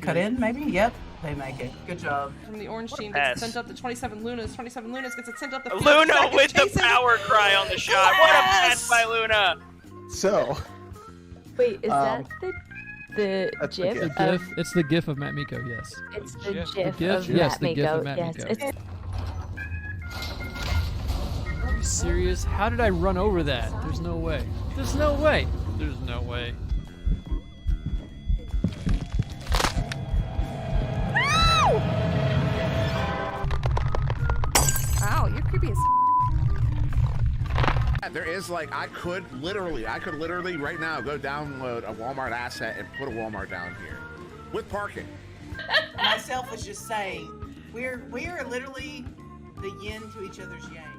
gonna cut in, maybe? Yep. They make it. Good job. From the orange team gets sent up to 27 Lunas. 27 Lunas gets it sent up the field. Luna with the power cry on the shot. What a pass by Luna! So. Wait, is that the That's GIF? the GIF. It's the GIF of Matt Miko. Yes. It's the GIF? GIF, The GIF? of Yes, Matt the GIF Miko. of Matt Yes, Miko. it's Are you serious? How did I run over that? There's no way. There's no way. There's no way. Wow, you're creepy as. There is like I could literally right now go download a Walmart asset and put a Walmart down here with parking. Myself was just saying, we are literally the yin to each other's yang.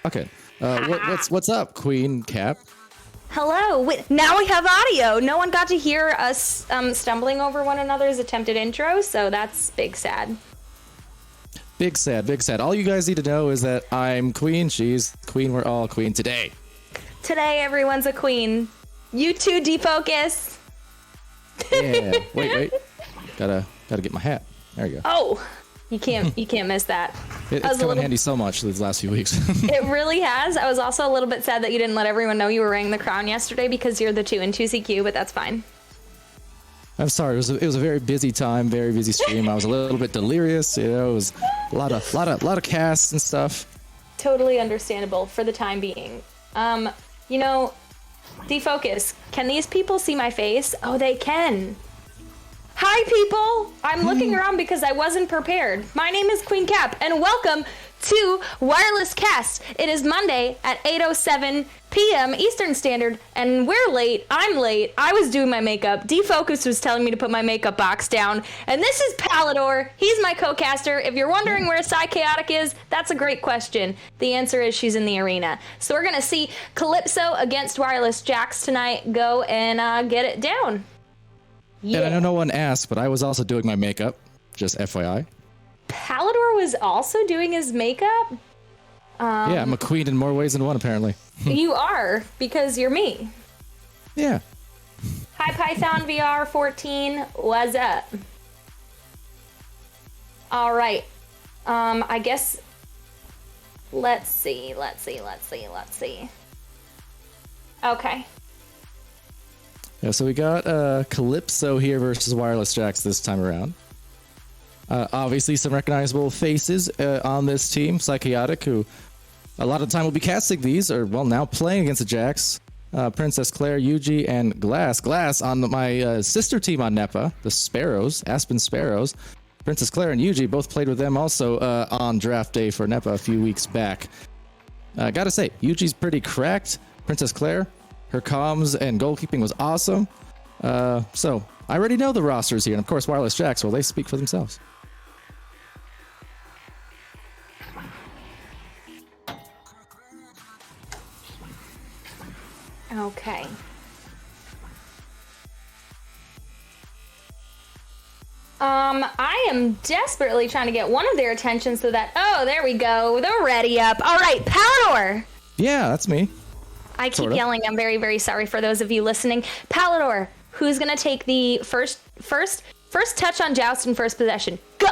Okay. What's up, Queen Cap? Hello. Now we have audio. No one got to hear us stumbling over one another's attempted intros, so that's big sad. Big sad, big sad. All you guys need to know is that I'm Queen, she's Queen, we're all Queen today. Today, everyone's a queen. You two defocus. Yeah. Wait. Gotta get my hat. There you go. Oh, you can't miss that. It's come in handy so much these last few weeks. It really has. I was also a little bit sad that you didn't let everyone know you were wearing the crown yesterday because you're the 2 in 2CQ, but that's fine. I'm sorry. It was a very busy time, very busy stream. I was a little bit delirious. You know, it was a lot of casts and stuff. Totally understandable for the time being. Defocus. Can these people see my face? Oh, they can. Hi, people. I'm looking around because I wasn't prepared. My name is Queen Cap, and welcome to Wireless Cast. It is Monday at 8:07 p.m. Eastern Standard, and we're late. I'm late. I was doing my makeup. Defocus was telling me to put my makeup box down, and this is Palador. He's my co-caster. If you're wondering where Chaotic is, that's a great question. The answer is she's in the arena. So we're gonna see Calypso against Wireless Jax tonight. Go and get it down. Yeah. And I know no one asked, but I was also doing my makeup. Just FYI. Palador was also doing his makeup? Yeah, I'm a queen in more ways than one, apparently. You are, because you're me. Yeah. Hi, Python VR 14. What's up? All right. I guess... Let's see. Okay. Yeah, so we got Calypso here versus Wireless Jax this time around. Obviously, some recognizable faces on this team. Chaotic, who a lot of the time will be casting these, or, well, now playing against the Jax. Princess Claire, Yuji, and Glass. Glass on my sister team on NEPA, the Sparrows, Aspen Sparrows. Princess Claire and Yuji both played with them also on draft day for NEPA a few weeks back. Gotta say, Yuji's pretty cracked. Princess Claire, her comms and goalkeeping was awesome. So I already know the rosters here, and of course Wireless Jax, well, they speak for themselves. Okay. I am desperately trying to get one of their attention so that, oh, there we go. They're ready up. All right, Palador. Yeah, that's me. I keep Sort of. yelling. I'm very, very sorry for those of you listening. Palador, who's going to take the first touch on Joust in first possession? Go!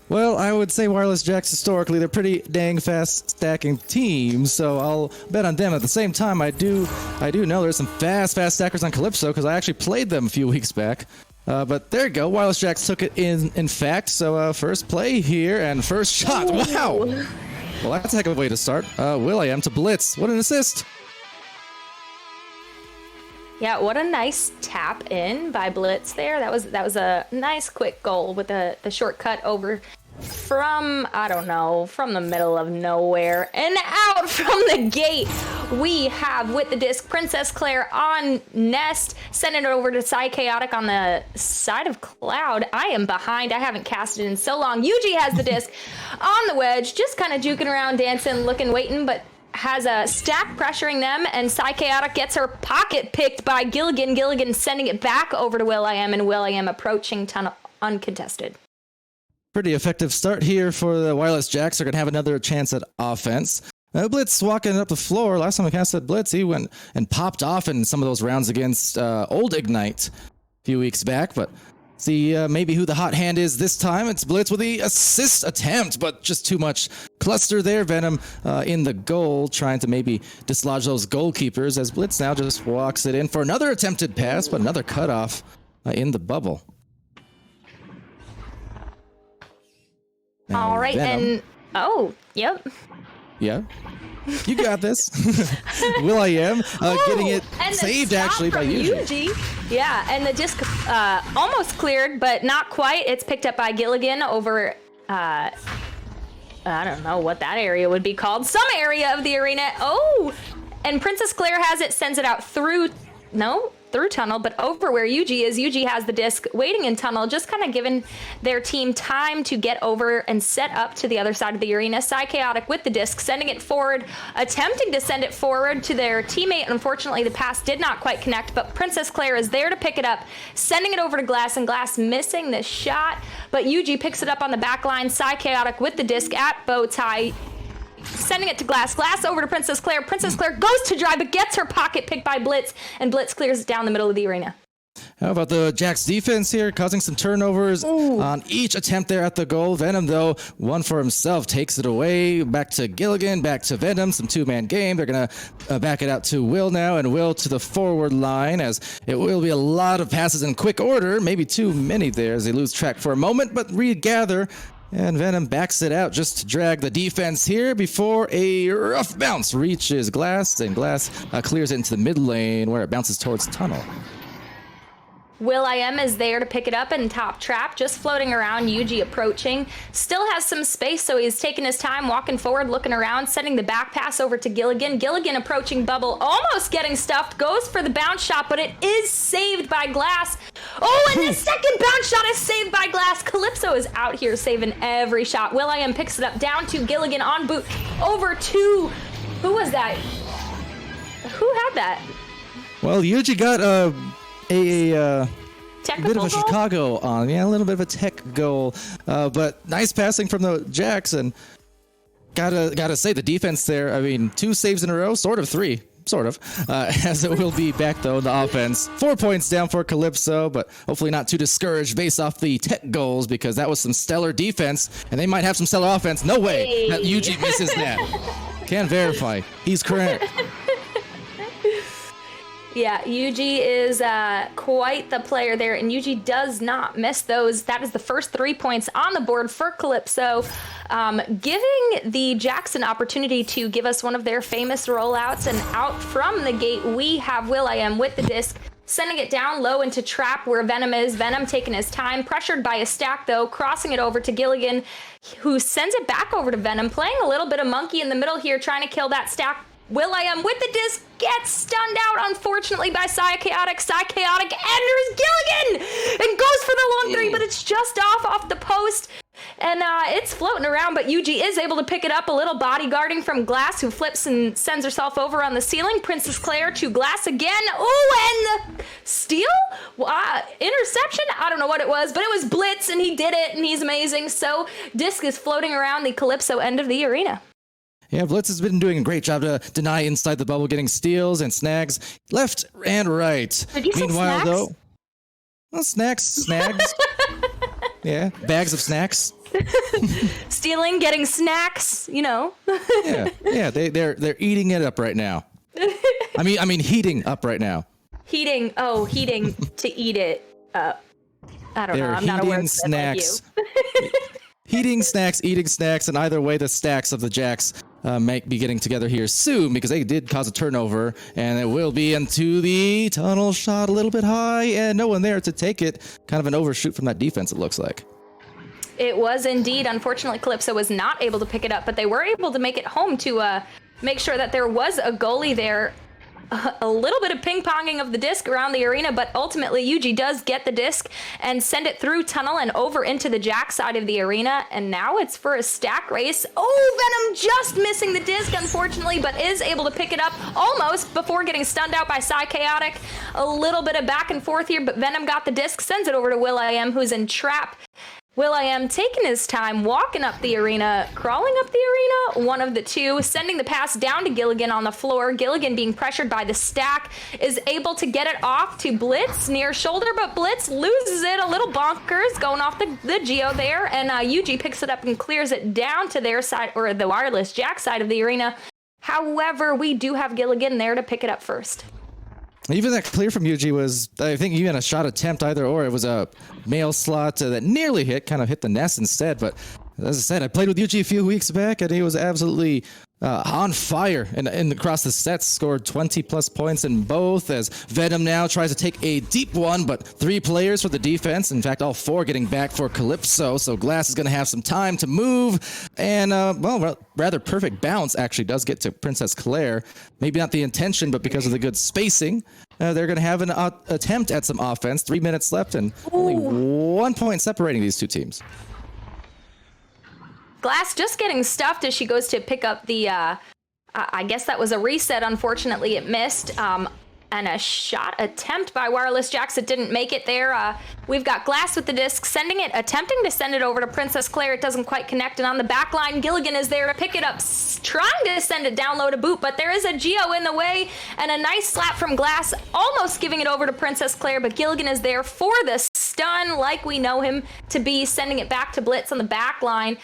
Well, I would say Wireless Jacks historically, they're pretty dang fast stacking teams, so I'll bet on them. At the same time, I do know there's some fast stackers on Calypso because I actually played them a few weeks back. But there you go, Wireless Jacks took it in fact. So first play here and first shot. Ooh. Wow! Well, that's a heck of a way to start. Will.i.am to Blitz. What an assist! Yeah, what a nice tap in by Blitz there. That was a nice quick goal with the shortcut over from, I don't know, from the middle of nowhere and out from the gate. We have with the disc Princess Claire on Nest, sending it over to Chaotic on the side of Cloud. I am behind. I haven't casted in so long. Yuji has the disc on the wedge, just kind of juking around, dancing, looking, waiting, but has a stack pressuring them, and Chaotic gets her pocket picked by Gilligan. Gilligan sending it back over to Will.i.am, and Will.i.am approaching tunnel uncontested. Pretty effective start here for the Wireless Jacks. They're going to have another chance at offense. Blitz walking up the floor. Last time I casted Blitz, he went and popped off in some of those rounds against Old Ignite a few weeks back. But see maybe who the hot hand is this time. It's Blitz with the assist attempt, but just too much cluster there. Venom in the goal, trying to maybe dislodge those goalkeepers as Blitz now just walks it in for another attempted pass, but another cutoff in the bubble. All right, Venom. and oh, yep. Yeah. You got this. Will.i.am getting it And the saved stop actually by from Yuji. Yeah, and the disc almost cleared, but not quite. It's picked up by Gilligan over, I don't know what that area would be called. Some area of the arena. Oh, and Princess Claire has it, sends it out through tunnel, but over where Yuji is. Yuji has the disc waiting in tunnel, just kind of giving their team time to get over and set up to the other side of the arena. Chaotic with the disc, sending it forward, attempting to send it forward to their teammate. Unfortunately, the pass did not quite connect, but Princess Claire is there to pick it up, sending it over to Glass, and Glass missing the shot, but Yuji picks it up on the back line. Chaotic with the disc at bow tie, sending it to Glass. Glass over to Princess Claire. Princess Claire goes to drive, but gets her pocket picked by Blitz, and Blitz clears it down the middle of the arena. How about the Jacks defense here, causing some turnovers on each attempt there at the goal. Venom, though, one for himself, takes it away. Back to Gilligan, back to Venom, some two-man game. They're going to back it out to Will now, and Will to the forward line, as it will be a lot of passes in quick order, maybe too many there as they lose track for a moment, but regather. And Venom backs it out just to drag the defense here before a rough bounce reaches Glass, and Glass clears it into the mid lane where it bounces towards tunnel. Will.i.am is there to pick it up and top trap, just floating around. Yuji approaching, still has some space, so he's taking his time, walking forward, looking around, sending the back pass over to Gilligan. Gilligan approaching bubble, almost getting stuffed, goes for the bounce shot, but it is saved by Glass. Oh, and the second bounce shot is saved by Glass. Calypso is out here saving every shot. Will.i.am picks it up, down to Gilligan on boot, over to, who was that? Who had that? Well, Yuji got a bit Technical of a goal? Chicago on. Yeah, a little bit of a tech goal. But nice passing from the Jacks, and gotta say the defense there, I mean, 2 saves in a row, sort of 3. Sort of, as it will be back though in the offense. 4 points down for Calypso, but hopefully not too discouraged based off the tech goals, because that was some stellar defense, and they might have some stellar offense. No way that Yuji misses that. Can verify. He's correct. Yeah, Yuji is quite the player there, and Yuji does not miss those. That is the first 3 points on the board for Calypso, giving the Jacks an opportunity to give us one of their famous rollouts. And out from the gate, we have Will.i.am with the disc, sending it down low into trap where Venom is. Venom taking his time, pressured by a stack though, crossing it over to Gilligan, who sends it back over to Venom, playing a little bit of monkey in the middle here, trying to kill that stack. Will.i.am with the disc gets stunned out, unfortunately, by Chaotic. Chaotic enters Gilligan and goes for the long 3, but it's just off the post. And it's floating around, but Yuji is able to pick it up. A little bodyguarding from Glass, who flips and sends herself over on the ceiling. Princess Claire to Glass again. Oh, and the steal? Interception? I don't know what it was, but it was Blitz, and he did it, and he's amazing. So Disc is floating around the Calypso end of the arena. Yeah, Blitz has been doing a great job to deny inside the bubble, getting steals and snags left and right. Did you say Meanwhile, snacks? though, well, snags. Yeah, bags of snacks. Stealing, getting snacks, you know. Yeah, they're eating it up right now. I mean heating up right now. Heating to eat it up. I don't know. They're I'm not a heating wordsmith like snacks. you. Heating snacks, eating snacks, and either way, the stacks of the Jacks might be getting together here soon because they did cause a turnover, and it will be into the tunnel shot a little bit high, and no one there to take it. Kind of an overshoot from that defense, it looks like. It was indeed. Unfortunately, Calypso was not able to pick it up, but they were able to make it home to make sure that there was a goalie there. A little bit of ping-ponging of the disc around the arena, but ultimately Yuji does get the disc and send it through tunnel and over into the Jack side of the arena, and now it's for a stack race. Oh, Venom just missing the disc, unfortunately, but is able to pick it up almost before getting stunned out by Chaotic. A little bit of back and forth here, but Venom got the disc, sends it over to will.i.am, who's in trap. will.i.am taking his time, walking up the arena, crawling up the arena, one of the two, sending the pass down to Gilligan on the floor. Gilligan, being pressured by the stack, is able to get it off to Blitz near shoulder, but Blitz loses it. A little bonkers going off the Geo there, and Yuji picks it up and clears it down to their side, or the Wireless Jack side of the arena. However, we do have Gilligan there to pick it up first. Even that clear from Yuji was, I think, even a shot attempt either or. It was a mail slot that nearly hit, kind of hit the nest instead. But as I said, I played with Yuji a few weeks back, and he was absolutely on fire and across the sets, scored 20-plus points in both, as Venom now tries to take a deep one, but 3 players for the defense. In fact, all 4 getting back for Calypso, so Glass is going to have some time to move, and, rather perfect bounce actually does get to Princess Claire. Maybe not the intention, but because of the good spacing, they're going to have an attempt at some offense. 3 minutes left, and only 1 point separating these two teams. Glass just getting stuffed as she goes to pick up the, I guess that was a reset. Unfortunately, it missed. And a shot attempt by Wireless Jacks. It didn't make it there. We've got Glass with the disc, attempting to send it over to Princess Claire. It doesn't quite connect. And on the back line, Gilligan is there to pick it up, trying to send it down low to boot, but there is a Geo in the way, and a nice slap from Glass, almost giving it over to Princess Claire, but Gilligan is there for the stun, like we know him to be, sending it back to Blitz on the back line.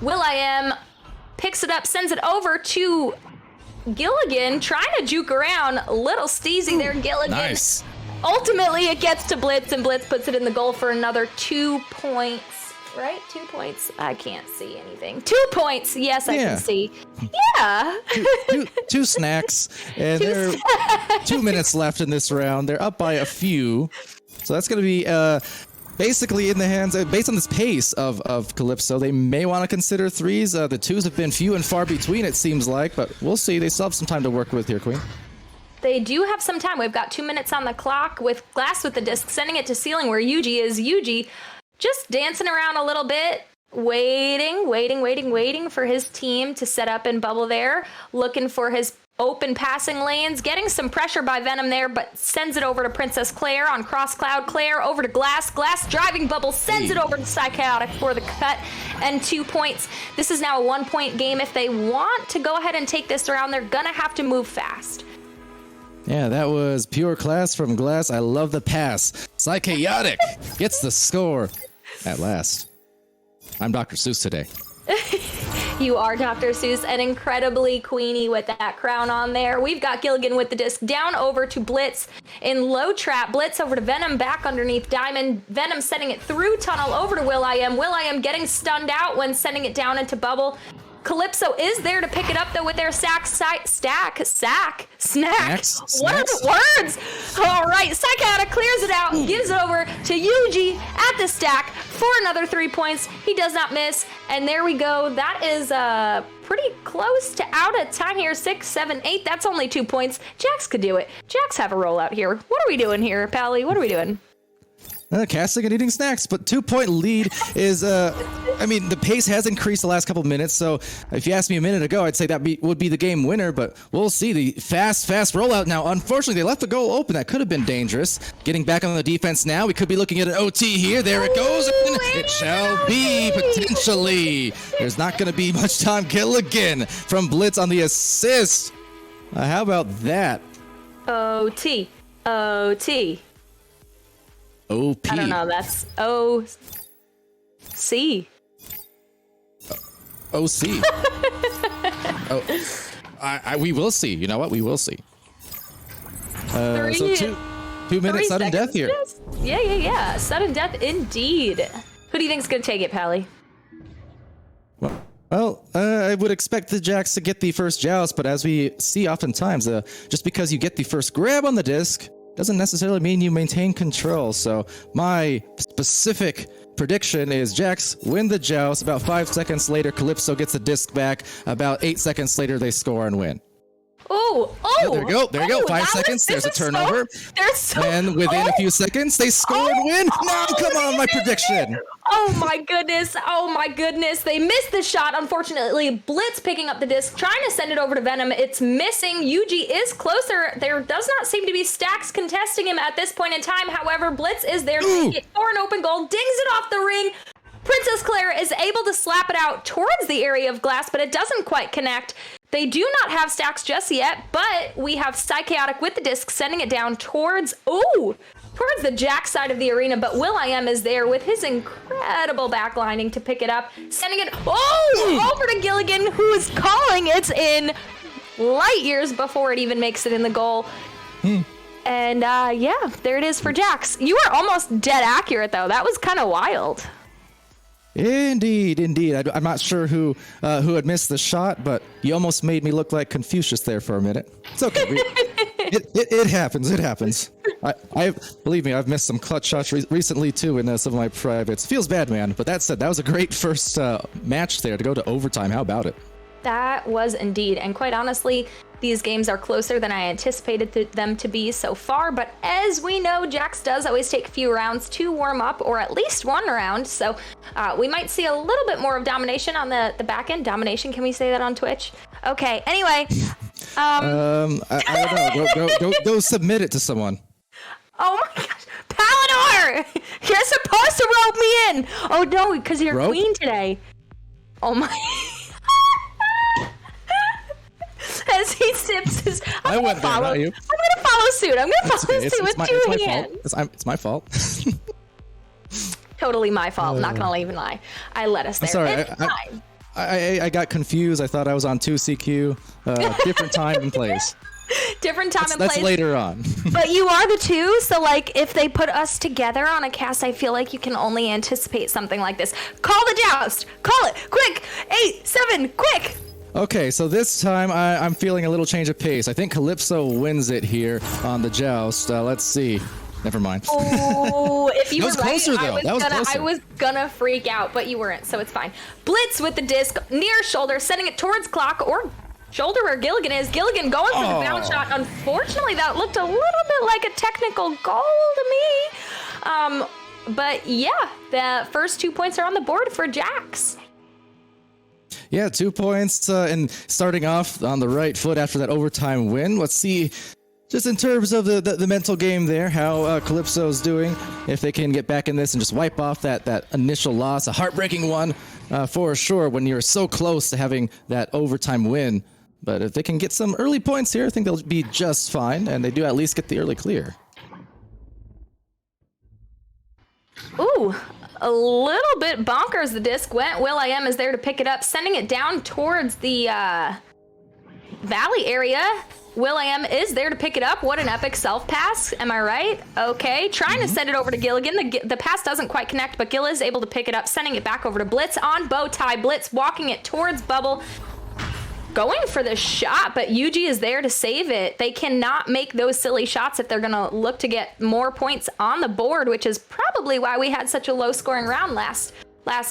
will.i.am picks it up, sends it over to Gilligan, trying to juke around. A little steezy there, Gilligan. Nice. Ultimately, it gets to Blitz, and Blitz puts it in the goal for another 2 points. Right? 2 points? I can't see anything. 2 points. Yes, I can see. Yeah. Two snacks, and there are 2 minutes left in this round. They're up by a few, so that's going to be basically in the hands, based on this pace of Calypso. They may want to consider 3s. The 2s have been few and far between, it seems like, but we'll see. They still have some time to work with here, Queen. They do have some time. We've got 2 minutes on the clock with Glass with the disc, sending it to ceiling where Yuji is. Yuji just dancing around a little bit, waiting for his team to set up and bubble there, looking for his open passing lanes, getting some pressure by Venom there, but sends it over to Princess Claire on cross cloud. Claire over to Glass. Glass driving bubble, sends it over to Chaotic for the cut and 2 points. This is now a 1 point game. If they want to go ahead and take this round, they're gonna have to move fast. Yeah, that was pure class from Glass. I love the pass. Chaotic gets the score at last. I'm Dr. Seuss today. You are Dr. Seuss, and incredibly Queenie with that crown on there. We've got Gilligan with the disc down over to Blitz in low trap. Blitz over to Venom, back underneath Diamond. Venom sending it through tunnel over to will.i.am. will.i.am getting stunned out when sending it down into bubble. Calypso is there to pick it up, though, with their snack. What are the words? All right, Chaotic clears it out, gives it over to Yuji at the stack for another 3 points. He does not miss, and there we go. That is pretty close to out of time here. 6, 7, 8. That's only 2 points. Jax could do it. Jax have a rollout here. What are we doing here, Pally? What are we doing? Casting and eating snacks, but 2-point lead is, I mean, the pace has increased the last couple minutes, so if you asked me a minute ago, I'd say that would be the game winner, but we'll see. The fast rollout now. Unfortunately, they left the goal open. That could have been dangerous. Getting back on the defense now. We could be looking at an OT here. There it goes. And it shall be, potentially. There's not going to be much time. Gilligan from Blitz on the assist. How about that? OT. OT. OP. I don't know. That's O-C. OC. We will see. You know what? We will see. So 2 minutes sudden death here. Yeah. Sudden death indeed. Who do you think's gonna take it, Pally? Well, I would expect the Jacks to get the first joust, but as we see oftentimes, just because you get the first grab on the disc doesn't necessarily mean you maintain control. So my specific prediction is Jacks win the joust. About 5 seconds later, Calypso gets the disc back. About 8 seconds later, they score and win. Oh! There you go. 5 seconds. There's a turnover. And within a few seconds, they score and win. No, come on, my prediction. Oh my goodness. They missed the shot. Unfortunately, Blitz picking up the disc, trying to send it over to Venom. It's missing. Yuji is closer. There does not seem to be stacks contesting him at this point in time. However, Blitz is there to take it for an open goal, dings it off the ring. Princess Claire is able to slap it out towards the area of glass, but it doesn't quite connect. They do not have stacks just yet, but we have Psychotic with the disc, sending it down towards the Jack side of the arena, but will.i.am is there with his incredible backlining to pick it up, sending it over to Gilligan, who is calling it in light years before it even makes it in the goal. And there it is for Jax. You were almost dead accurate, though. That was kind of wild. Indeed. I'm not sure who had missed the shot, but you almost made me look like Confucius there for a minute. It's okay. It happens. I believe me, I've missed some clutch shots recently too in some of my privates. Feels bad, man. But that said, that was a great first match there to go to overtime. How about it? That was indeed, and quite honestly, these games are closer than I anticipated them to be so far, but as we know, Jax does always take a few rounds to warm up, or at least one round, so we might see a little bit more of domination on the back end. Domination, can we say that on Twitch? Okay, anyway. I don't know. Go submit it to someone. Oh my gosh, Palador! You're supposed to rope me in! Oh no, because you're queen today. Oh my... As he sips his... I'm gonna follow suit. I'm gonna follow suit with two hands. It's my fault. Totally my fault. Not gonna even lie. I let us there. I'm sorry. I got confused. I thought I was on 2CQ. Different time and place. Different time and place. That's later on. But you are the two, so like if they put us together on a cast, I feel like you can only anticipate something like this. Call the joust. Call it. Quick. 8, 7, quick. Okay, so this time I'm feeling a little change of pace. I think Calypso wins it here on the joust. Let's see. Never mind. Oh, if you were right, closer, though. I was gonna freak out, but you weren't, so it's fine. Blitz with the disc near shoulder, sending it towards clock or shoulder where Gilligan is. Gilligan going for the bounce shot. Unfortunately, that looked a little bit like a technical goal to me. But yeah, the first 2 points are on the board for Jax. Yeah, 2 points and starting off on the right foot after that overtime win. Let's see, just in terms of the mental game there, how Calypso's doing. If they can get back in this and just wipe off that initial loss, a heartbreaking one for sure when you're so close to having that overtime win. But if they can get some early points here, I think they'll be just fine, and they do at least get the early clear. Ooh. A little bit bonkers the disc went. will.i.am is there to pick it up, sending it down towards the valley area. will.i.am is there to pick it up. What an epic self-pass. Am I right? Okay. Trying to send it over to Gilligan. The pass doesn't quite connect, but Gil is able to pick it up, sending it back over to Blitz on bow tie. Blitz walking it towards Bubble. Going for the shot, but Yuji is there to save it. They cannot make those silly shots if they're going to look to get more points on the board, which is probably why we had such a low-scoring round last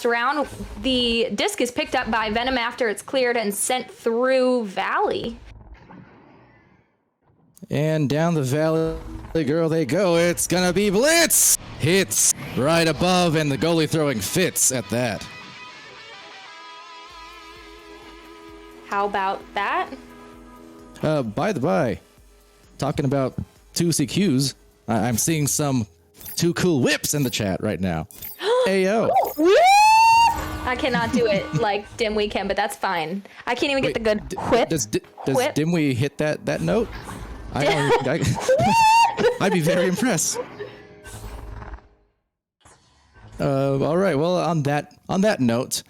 round. The disc is picked up by Venom after it's cleared and sent through Valley. And down the valley girl they go. It's gonna be Blitz! Hits right above, and the goalie throwing fits at that. How about that? By the by, talking about 2 CQs, I'm seeing some 2 cool whips in the chat right now. Ayo. I cannot do it like Dimwee can, but that's fine. I can't even get the good whip. Does whip. Dimwee hit that note? I'd be very impressed. All right. Well, on that note,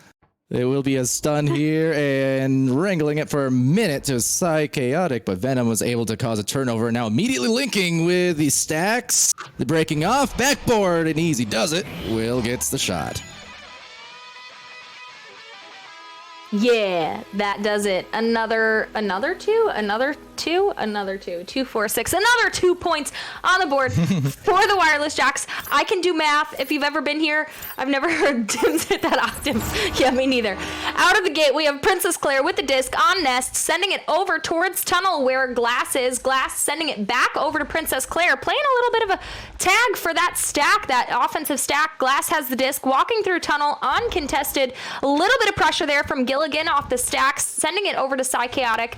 there will be a stun here and wrangling it for a minute to Chaotic, but Venom was able to cause a turnover. Now immediately linking with the stacks, the breaking off backboard, and Easy does it. Will gets the shot. Yeah, that does it. Another 2, 4, 6, another 2 points on the board for the Wireless Jacks. I can do math. If you've ever been here, I've never heard Dims hit that octave. Yeah, me neither. Out of the gate, we have Princess Claire with the disc on Nest, sending it over towards Tunnel where Glass is. Glass sending it back over to Princess Claire, playing a little bit of a tag for that stack, that offensive stack. Glass has the disc, walking through Tunnel, uncontested. A little bit of pressure there from Gilligan off the stacks, sending it over to Chaotic.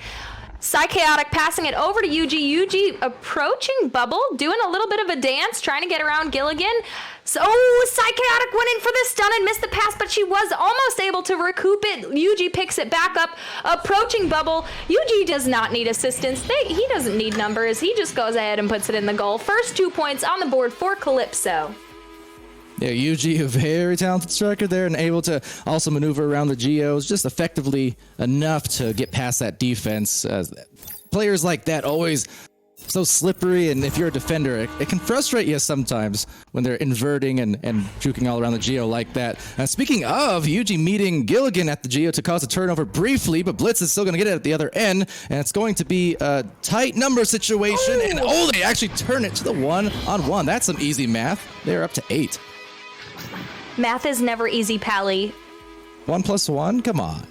Chaotic passing it over to UG. UG approaching Bubble, doing a little bit of a dance, trying to get around Gilligan. So Chaotic went in for the stun and missed the pass, but she was almost able to recoup it. UG picks it back up, approaching Bubble. UG does not need assistance. He doesn't need numbers. He just goes ahead and puts it in the goal. First 2 points on the board for Calypso. Yeah, UG, a very talented striker there and able to also maneuver around the Geos just effectively enough to get past that defense. Players like that always so slippery, and if you're a defender, it can frustrate you sometimes when they're inverting and juking all around the Geo like that. Speaking of, UG meeting Gilligan at the Geo to cause a turnover briefly, but Blitz is still going to get it at the other end, and it's going to be a tight number situation, and they actually turn it to the 1-on-1. That's some easy math. They're up to 8. Math is never easy, Pally. 1 + 1? Come on.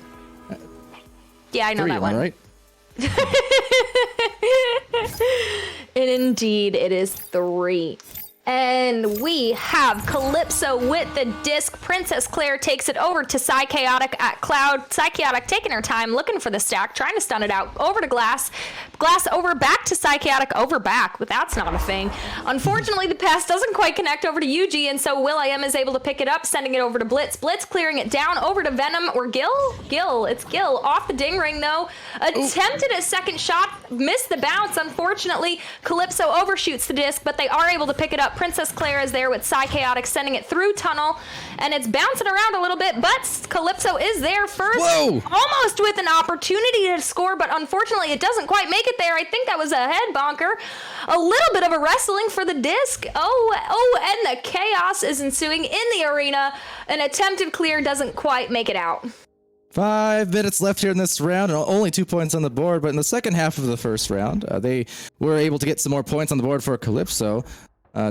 Yeah, I know 3, that one. Right? And indeed, it is 3. And we have Calypso with the disc. Princess Claire takes it over to Chaotic at Cloud. Chaotic taking her time, looking for the stack, trying to stun it out. Over to Glass. Glass over back to Chaotic. Over back, but that's not a thing. Unfortunately, the pass doesn't quite connect over to UG, and so will.i.am is able to pick it up, sending it over to Blitz. Blitz clearing it down over to Venom or Gil. It's Gil. Off the ding ring, though. Attempted a second shot, missed the bounce. Unfortunately, Calypso overshoots the disc, but they are able to pick it up. Princess Claire is there with Chaotic, sending it through Tunnel, and it's bouncing around a little bit, but Calypso is there first. Whoa! Almost with an opportunity to score, but unfortunately it doesn't quite make it there. I think that was a head bonker. A little bit of a wrestling for the disc. And the chaos is ensuing in the arena. An attempted clear doesn't quite make it out. 5 minutes left here in this round, and only 2 points on the board, but in the second half of the first round, they were able to get some more points on the board for Calypso.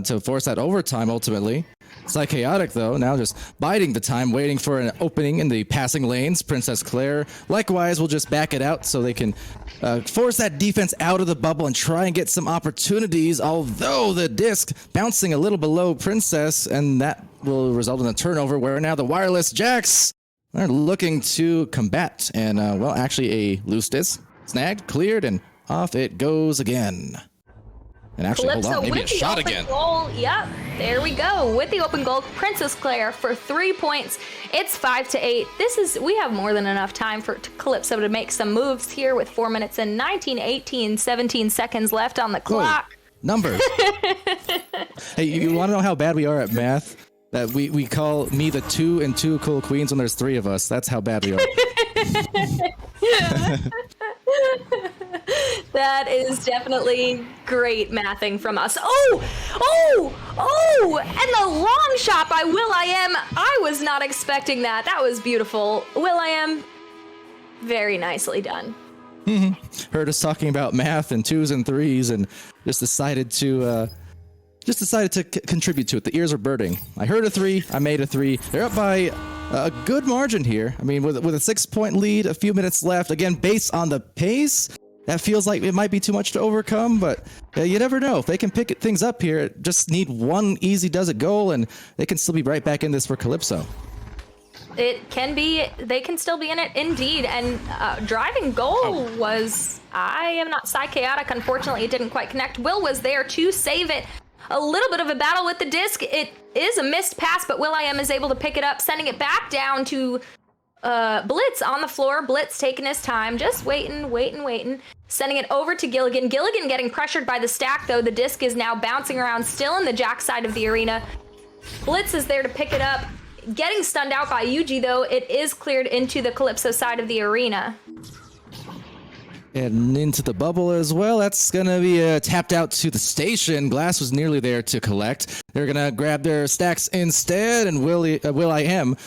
To force that overtime, ultimately. Chaotic, though, now just biding the time, waiting for an opening in the passing lanes. Princess Claire, likewise, will just back it out so they can force that defense out of the bubble and try and get some opportunities, although the disc bouncing a little below Princess, and that will result in a turnover where now the Wireless Jacks are looking to combat. And, actually, a loose disc snagged, cleared, and off it goes again. And actually, Calypso hold on, maybe a with the shot open again. goal. Yep, there we go. With the open goal, Princess Claire for 3 points. It's 5-8. We have more than enough time for Calypso Calypso to make some moves here with 4 minutes and 17 seconds left on the clock. Numbers. Hey, you want to know how bad we are at math? That we call me the 2 and 2 cool queens when there's 3 of us. That's how bad we are. That is definitely great mathing from us. And the long shot by will.i.am. I was not expecting that. That was beautiful. will.i.am, very nicely done. Heard us talking about math and 2s and 3s and just decided to contribute to it. The ears are birding. I heard a 3. I made a 3. They're up by a good margin here. I mean, with a 6-point lead, a few minutes left. Again, based on the pace, that feels like it might be too much to overcome, but you never know. If they can pick things up here, just need one easy does-it goal, and they can still be right back in this for Calypso. It can be, they can still be in it, indeed. And driving goal was, I am not Chaotic. Unfortunately, it didn't quite connect. Will was there to save it. A little bit of a battle with the disc. It is a missed pass, but will.i.am is able to pick it up, sending it back down to Blitz on the floor. Blitz taking his time, just waiting. Sending it over to Gilligan. Gilligan getting pressured by the stack, though. The disc is now bouncing around, still in the Jack side of the arena. Blitz is there to pick it up. Getting stunned out by Yuji, though. It is cleared into the Calypso side of the arena. And into the bubble as well. That's going to be tapped out to the station. Glass was nearly there to collect. They're going to grab their stacks instead, and will.i.am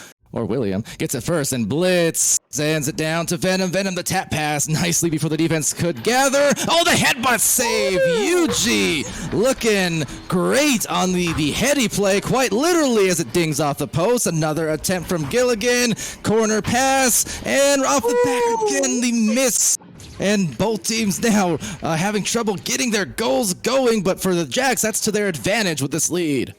gets it first, and Blitz sends it down to Venom. Venom, the tap pass nicely before the defense could gather. Oh, the headbutt save! Yuji looking great on the heady play, quite literally, as it dings off the post. Another attempt from Gilligan. Corner pass, and off the back again, the miss. And both teams now having trouble getting their goals going, but for the Jacks, that's to their advantage with this lead.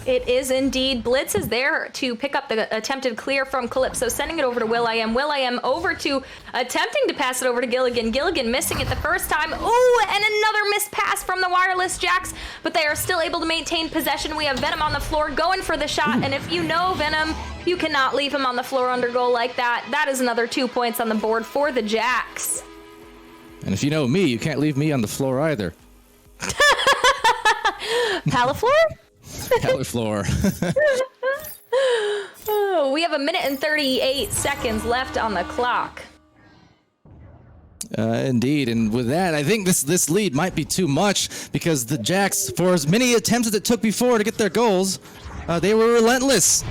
It is indeed. Blitz is there to pick up the attempted clear from Calypso, sending it over to will.i.am. will.i.am over to attempting to pass it over to Gilligan. Gilligan missing it the first time. Ooh, and another missed pass from the Wireless Jacks, but they are still able to maintain possession. We have Venom on the floor going for the shot, and if you know Venom, you cannot leave him on the floor under goal like that. That is another 2 points on the board for the Jacks. And if you know me, you can't leave me on the floor either. Palafloor? Calypso. Oh, we have 1 minute and 38 seconds left on the clock. Indeed, and with that, I think this lead might be too much, because the Jacks, for as many attempts as it took before to get their goals, they were relentless.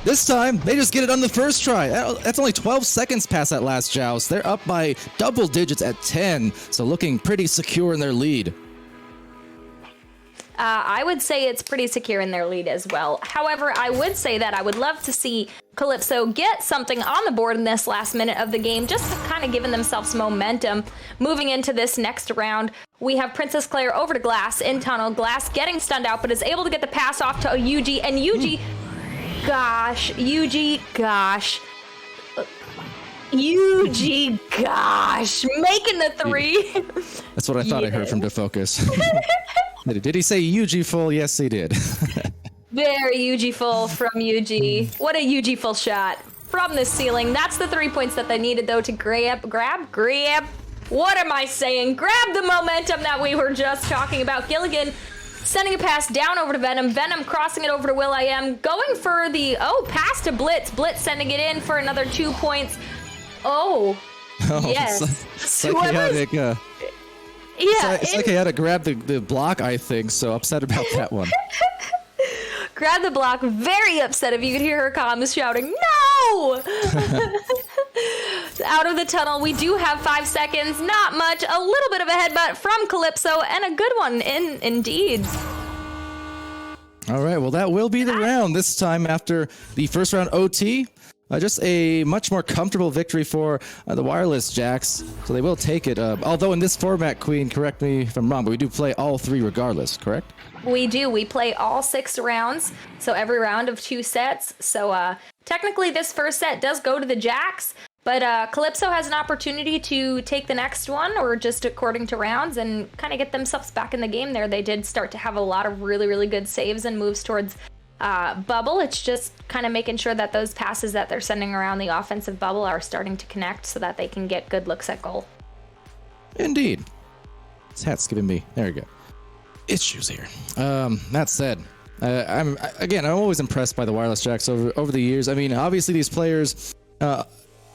This time, they just get it on the first try. That's only 12 seconds past that last joust. They're up by double digits at 10, so looking pretty secure in their lead. I would say it's pretty secure in their lead as well. However, I would say that I would love to see Calypso get something on the board in this last minute of the game, just kind of giving themselves momentum. Moving into this next round, we have Princess Claire over to Glass in tunnel. Glass getting stunned out, but is able to get the pass off to Yuji, and Yuji, gosh, making the three. That's what I thought I heard from Defocus. Did he say Yuji full? Yes, he did. Very Yuji full from Yuji. What a Yuji full shot from the ceiling. That's the 3 points that they needed, though, to grab. What am I saying? Grab the momentum that we were just talking about. Gilligan sending a pass down over to Venom. Venom crossing it over to will.i.am. Going for the, pass to Blitz. Blitz sending it in for another 2 points. Oh, yes. Psychotic. It's like I had to grab the block, I think, so upset about that one. Grab the block, very upset if you could hear her comms shouting, no! Out of the tunnel, we do have 5 seconds, not much, a little bit of a headbutt from Calypso, and a good one, indeed. All right, well, that will be the round this time after the first round OT. Just a much more comfortable victory for the Wireless Jacks, so they will take it. Although in this format, Queen, correct me if I'm wrong, but we do play all 3 regardless, correct? We do. We play all 6 rounds, so every round of 2 sets. So technically this first set does go to the Jacks, but Calypso has an opportunity to take the next one, or just according to rounds, and kind of get themselves back in the game there. They did start to have a lot of really, really good saves and moves towards bubble. It's just kind of making sure that those passes that they're sending around the offensive bubble are starting to connect so that they can get good looks at goal. Indeed. This hat's giving me, there we go, issues here. That said, I'm always impressed by the Wireless Jacks over the years. I mean, obviously these players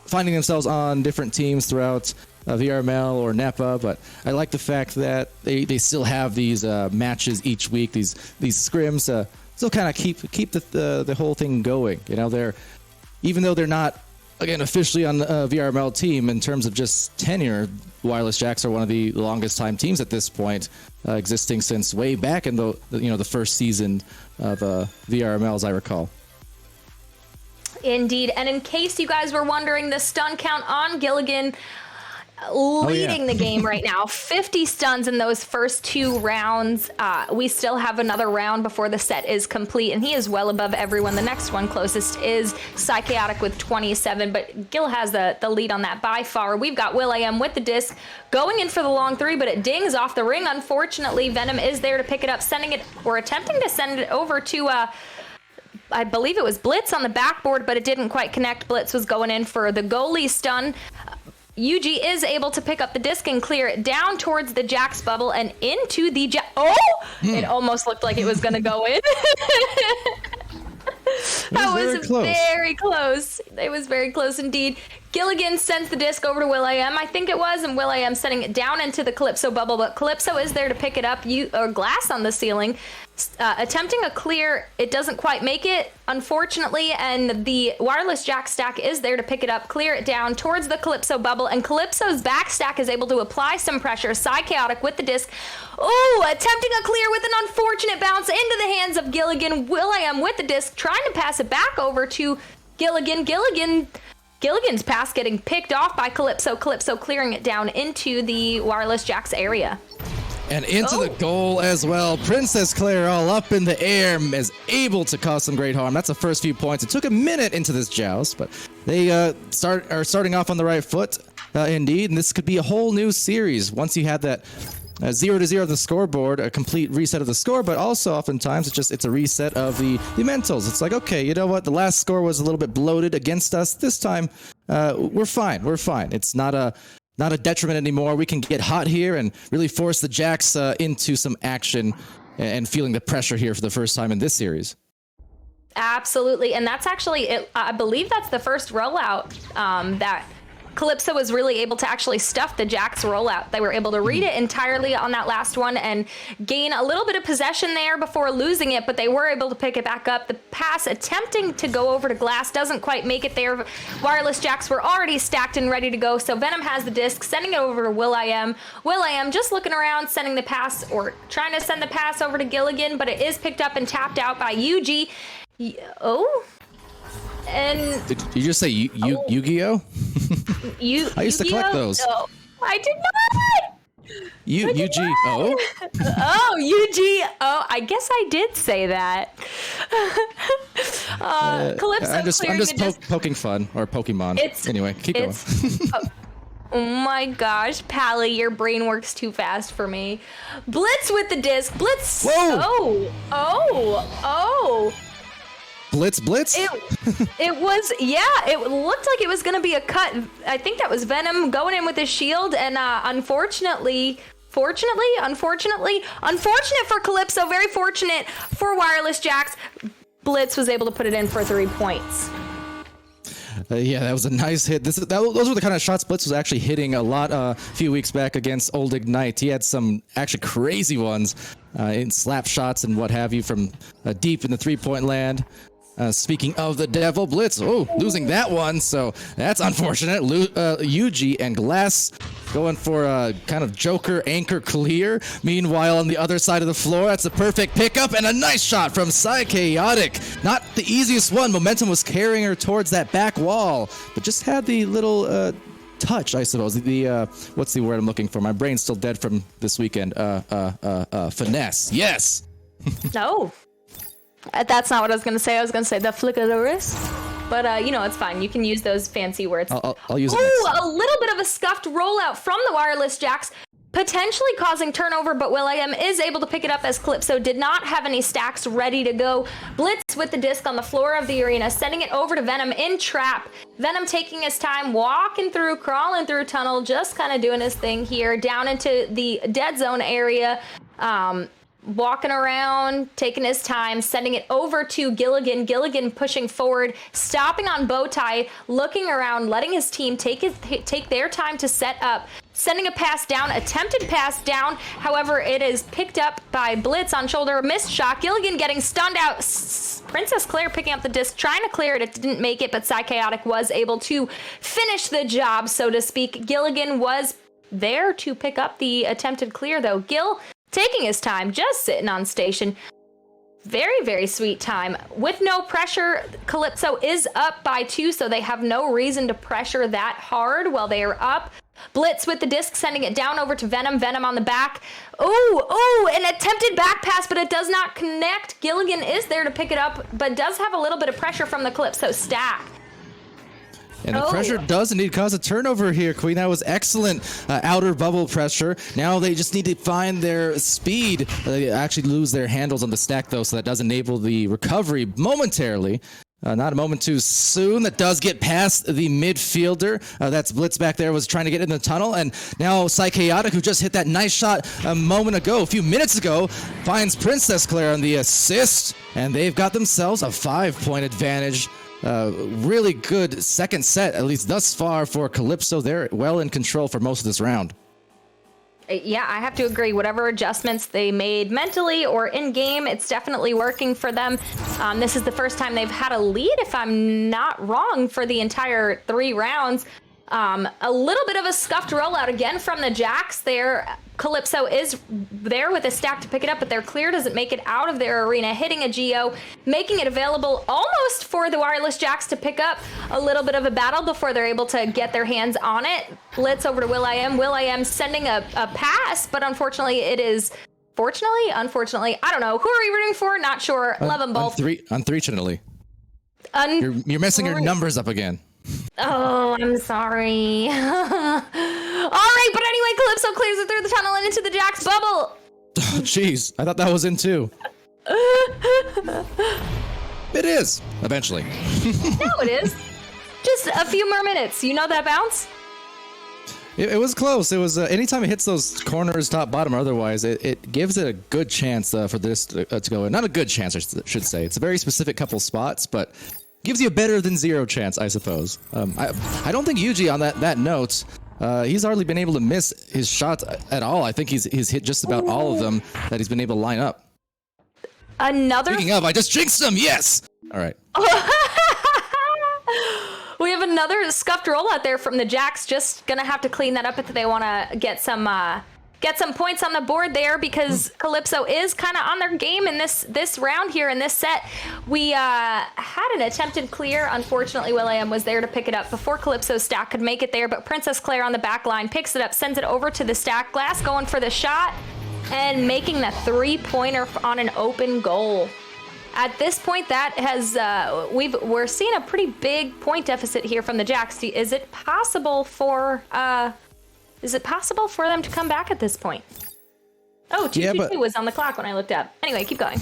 finding themselves on different teams throughout VRML or Napa, but I like the fact that they still have these matches each week, these scrims, still kind of keep the whole thing going. You know, even though they're not, again, officially on the VRML team in terms of just tenure, Wireless Jacks are one of the longest time teams at this point, existing since way back in the first season of VRML, as I recall. Indeed, and in case you guys were wondering, the stun count on Gilligan, leading the game right now. 50 stuns in those first 2 rounds. We still have another round before the set is complete, and he is well above everyone. The next one closest is Psychotic with 27, but Gil has the lead on that by far. We've got will.i.am with the disc going in for the long 3, but it dings off the ring. Unfortunately, Venom is there to pick it up, sending it, or attempting to send it over to I believe it was Blitz on the backboard, but it didn't quite connect. Blitz was going in for the goalie stun. UG is able to pick up the disc and clear it down towards the Jax bubble and into the It almost looked like it was going to go in. That was very close. It was very close indeed. Gilligan sends the disc over to will.i.am, I think it was, and will.i.am sending it down into the Calypso bubble, but Calypso is there to pick it up. Glass on the ceiling. Attempting a clear, it doesn't quite make it, unfortunately, and the wireless jack stack is there to pick it up, clear it down towards the Calypso bubble, and Calypso's back stack is able to apply some pressure. Psychotic with the disc. Oh, attempting a clear with an unfortunate bounce into the hands of Gilligan. will.i.am with the disc, trying to pass it back over to Gilligan. Gilligan's pass getting picked off by Calypso. Calypso clearing it down into the wireless jacks area. And into the goal as well. Princess Claire all up in the air is able to cause some great harm. That's the first few points. It took a minute into this joust, but they are starting off on the right foot, indeed. And this could be a whole new series once you had that 0-0 of the scoreboard, a complete reset of the score, but also oftentimes it's a reset of the mentals. It's like, okay, you know what? The last score was a little bit bloated against us. This time, we're fine. We're fine. It's not a detriment anymore. We can get hot here and really force the Jacks into some action and feeling the pressure here for the first time in this series. Absolutely, and that's actually, I believe that's the first rollout that Calypso was really able to actually stuff the Jax rollout. They were able to read it entirely on that last one and gain a little bit of possession there before losing it, but they were able to pick it back up. The pass attempting to go over to Glass doesn't quite make it there. Wireless Jacks were already stacked and ready to go, so Venom has the disc, sending it over to will.i.am. will.i.am just looking around, sending the pass, or trying to send the pass over to Gilligan, but it is picked up and tapped out by UG. And did you just say Yu-Gi-Oh? I used to collect those. No, I did not. UG-Oh? Oh, UG-Oh. I guess I did say that. Calypso I'm just poking fun, or Pokemon. Anyway, keep going. Oh my gosh, Pally, your brain works too fast for me. Blitz with the disc. Blitz. Whoa. Oh. Blitz. It was, yeah, it looked like it was going to be a cut. I think that was Venom going in with his shield, and unfortunate for Calypso, very fortunate for Wireless Jacks, Blitz was able to put it in for 3 points. Yeah, that was a nice hit. Those were the kind of shots Blitz was actually hitting a lot a few weeks back against Old Ignite. He had some actually crazy ones in slap shots and what have you from deep in the three-point land. Speaking of the devil, Blitz, losing that one, so that's unfortunate. UG and Glass going for a kind of Joker anchor clear. Meanwhile, on the other side of the floor, that's a perfect pickup and a nice shot from Psychotic. Not the easiest one. Momentum was carrying her towards that back wall, but just had the little touch, I suppose. The what's the word I'm looking for? My brain's still dead from this weekend. Finesse. Yes. No. That's not what I was going to say. I was going to say the flick of the wrist. But, it's fine. You can use those fancy words. I'll use it next. A little bit of a scuffed rollout from the Wireless Jacks, potentially causing turnover, but will.i.am is able to pick it up as Calypso did not have any stacks ready to go. Blitz with the disc on the floor of the arena, sending it over to Venom in trap. Venom taking his time, crawling through tunnel, just kind of doing his thing here, down into the dead zone area. Walking around, taking his time, sending it over to Gilligan. Gilligan pushing forward, stopping on Bowtie, looking around, letting his team take their time to set up, sending a pass down, attempted pass down. However, it is picked up by Blitz on shoulder, missed shot. Gilligan getting stunned out. Princess Claire picking up the disc, trying to clear it. It didn't make it, but Psychotic was able to finish the job, so to speak. Gilligan was there to pick up the attempted clear, though. Gil taking his time, just sitting on station. Very, very sweet time. With no pressure, Calypso is up by 2, so they have no reason to pressure that hard while they are up. Blitz with the disc, sending it down over to Venom. Venom on the back. Oh, an attempted back pass, but it does not connect. Gilligan is there to pick it up, but does have a little bit of pressure from the Calypso stack. And the pressure does indeed cause a turnover here, Queen. That was excellent outer bubble pressure. Now they just need to find their speed. They actually lose their handles on the stack, though, so that does enable the recovery momentarily. Not a moment too soon. That does get past the midfielder. That's Blitz back there, was trying to get in the tunnel. And now Psychaotic, who just hit that nice shot a moment ago, a few minutes ago, finds Princess Claire on the assist. And they've got themselves a 5-point advantage. Really good second set, at least thus far, for Calypso. They're well in control for most of this round. Yeah, I have to agree. Whatever adjustments they made mentally or in-game, it's definitely working for them. This is the first time they've had a lead, if I'm not wrong, for the entire 3 rounds. A little bit of a scuffed rollout again from the Jacks there. Calypso is there with a stack to pick it up, but their clear doesn't make it out of their arena, hitting a Geo, making it available almost for the Wireless Jacks to pick up. A little bit of a battle before they're able to get their hands on it. Blitz over to will.i.am. will.i.am sending a pass, but unfortunately it is... Unfortunately, I don't know. Who are we rooting for? Not sure. Love them both. Unfortunately. You're messing your numbers up again. Oh, I'm sorry. All right, but anyway, Calypso clears it through the tunnel and into the Jack's bubble. Oh, jeez. I thought that was in too. It is, eventually. No, it is. Just a few more minutes. You know that bounce? It was close. It was anytime it hits those corners, top, bottom, or otherwise, it gives it a good chance for this to go in. Not a good chance, I should say. It's a very specific couple spots, but gives you a better than zero chance, I suppose. I don't think Yuji on that note, he's hardly been able to miss his shots at all. I think he's hit just about all of them that he's been able to line up. Speaking of, I just jinxed him. Yes. All right. We have another scuffed rollout there from the Jacks. Just gonna have to clean that up if they want to get some points on the board there, because Calypso is kind of on their game in this round here in this set. We had an attempted clear. Unfortunately, will.i.am was there to pick it up before Calypso's stack could make it there, but Princess Claire on the back line picks it up, sends it over to the stack. Glass going for the shot and making the 3-pointer on an open goal. At this point, that has we're seeing a pretty big point deficit here from the Jacks. Is it possible for them to come back at this point? Oh, 2-2-2 was on the clock when I looked up. Anyway, keep going.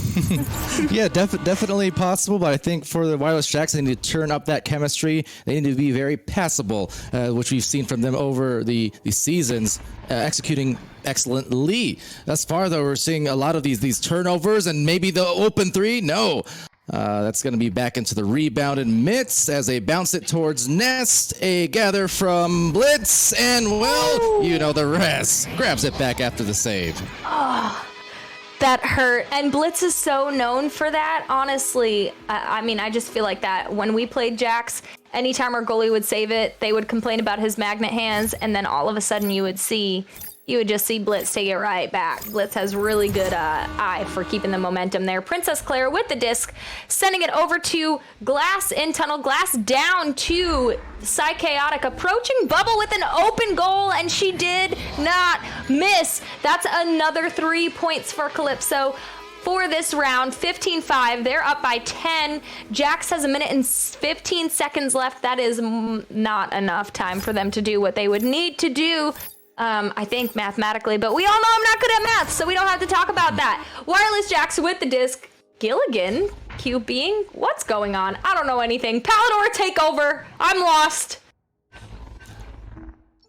Yeah, definitely possible, but I think for the Wireless Jacks, they need to turn up that chemistry. They need to be very passable, which we've seen from them over the seasons, executing excellently. Thus far, though, we're seeing a lot of these turnovers and maybe the open 3. No. That's going to be back into the rebounded midst as they bounce it towards Nest. A gather from Blitz, and well, you know the rest. Grabs it back after the save. Oh, that hurt. And Blitz is so known for that, honestly. I mean, I just feel like that when we played Jacks, anytime our goalie would save it, they would complain about his magnet hands, and then all of a sudden you would just see Blitz take it right back. Blitz has really good eye for keeping the momentum there. Princess Claire with the disc, sending it over to Glass in tunnel. Glass down to Psychaotic, approaching bubble with an open goal, and she did not miss. That's another 3 points for Calypso for this round. 15-5. They're up by 10. Jax has 1 minute and 15 seconds left. That is not enough time for them to do what they would need to do. I think mathematically, but we all know I'm not good at math, so we don't have to talk about that. Wireless Jacks with the disc. Gilligan QBing? What's going on? I don't know anything. Palador, take over. I'm lost.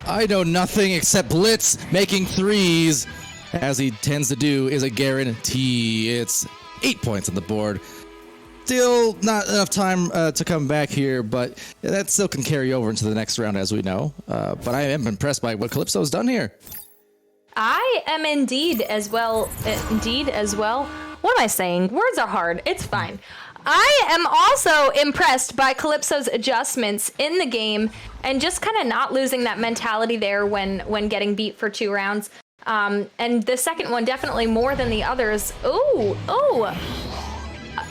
I know nothing except Blitz making 3s, as he tends to do, is a guarantee. It's 8 points on the board. Still not enough time to come back here, but that still can carry over into the next round, as we know. But I am impressed by what Calypso's done here. I am indeed as well. What am I saying? Words are hard. It's fine. I am also impressed by Calypso's adjustments in the game and just kind of not losing that mentality there when getting beat for 2 rounds. And the second one definitely more than the others.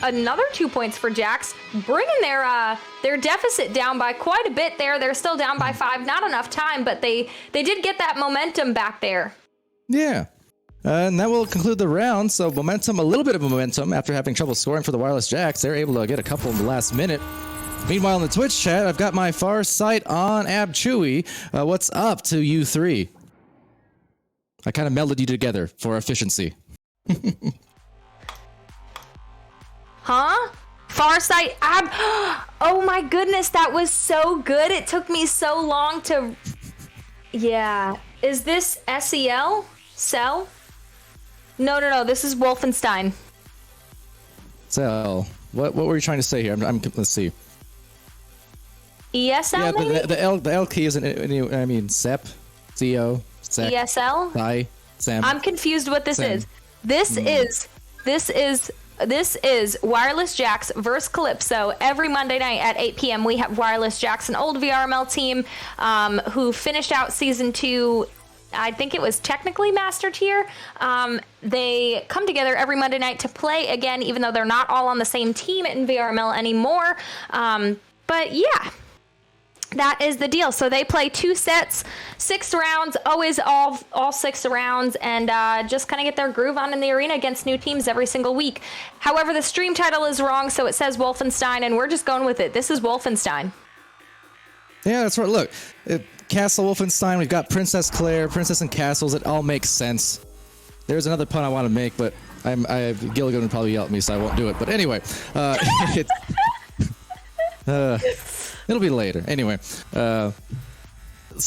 another 2 points for Jax, bringing their deficit down by quite a bit there. They're still down by 5, not enough time, but they did get that momentum back there. Yeah. And that will conclude the round. So momentum, a little bit of momentum after having trouble scoring for the Wireless Jacks. They're able to get a couple in the last minute. Meanwhile, in the Twitch chat, I've got my far sight on Ab Chewy. What's up to you three? I kind of melded you together for efficiency. Huh? Farsight Ab. Oh my goodness, that was so good. It took me so long to. Yeah. Is this SEL? Cell? No. This is Wolfenstein. So, what were you trying to say here? Let's see. ESL? Yeah, Maybe? but the L key isn't. I mean, SEP, CO, SEC, ESL? SI, SAM. I'm confused what this Sam. is. This is Wireless Jacks versus Calypso. Every Monday night at 8 p.m. we have Wireless Jacks, an old VRML team who finished out season 2. I think it was technically Master Tier. They come together every Monday night to play again, even though they're not all on the same team in VRML anymore. But yeah, that is the deal. So they play 2 sets, 6 rounds, always all 6 rounds, and just kind of get their groove on in the arena against new teams every single week. However, the stream title is wrong, so it says Wolfenstein, and we're just going with it. This is Wolfenstein. Yeah, that's right. Look, Castle Wolfenstein, we've got Princess Claire, Princess and Castles. It all makes sense. There's another pun I want to make, but Gilligan would probably yell at me, so I won't do it. But anyway, it'll be later. Anyway, some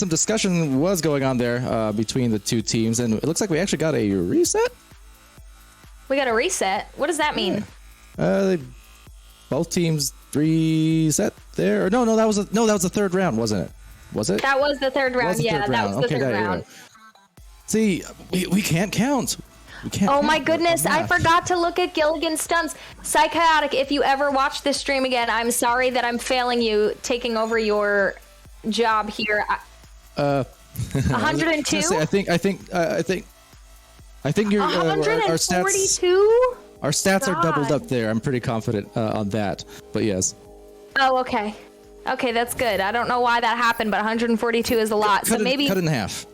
discussion was going on there between the two teams, and it looks like we actually got a reset. We got a reset? What does that mean? Both teams reset there. Or no, that was the third round, wasn't it? Was it? That was the third round. Yeah, that was the third round. Right. See, we can't count. We can't. Oh count. my goodness, I forgot to look at Gilligan's stunts. Psychotic, if you ever watch this stream again, I'm sorry that I'm failing you, taking over your job here. 102? I think your 142? Our stats are doubled up there. I'm pretty confident on that. But yes. Oh, okay. Okay, that's good. I don't know why that happened, but 142 is a lot. So maybe cut it in half.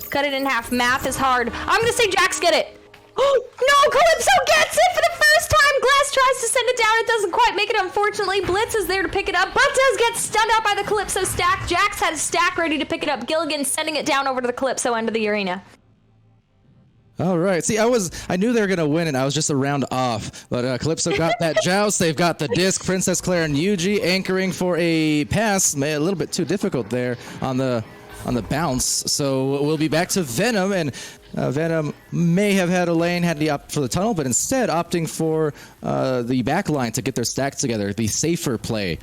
Cut it in half. Math is hard. I'm gonna say Jax get it. Oh no, Calypso gets it for the first time. Glass tries to send it down. It doesn't quite make it, unfortunately. Blitz is there to pick it up, but does get stunned out by the Calypso stack. Jax had a stack ready to pick it up. Gilligan sending it down over to the Calypso end of the arena. All right. See, I knew they were going to win, and I was just a round off. But Calypso got that joust. They've got the disc. Princess Claire and Yuji anchoring for a pass. A little bit too difficult there on the bounce. So we'll be back to Venom, and Venom may have had a lane had he opted for the tunnel, but instead opting for the back line to get their stacks together, the safer play.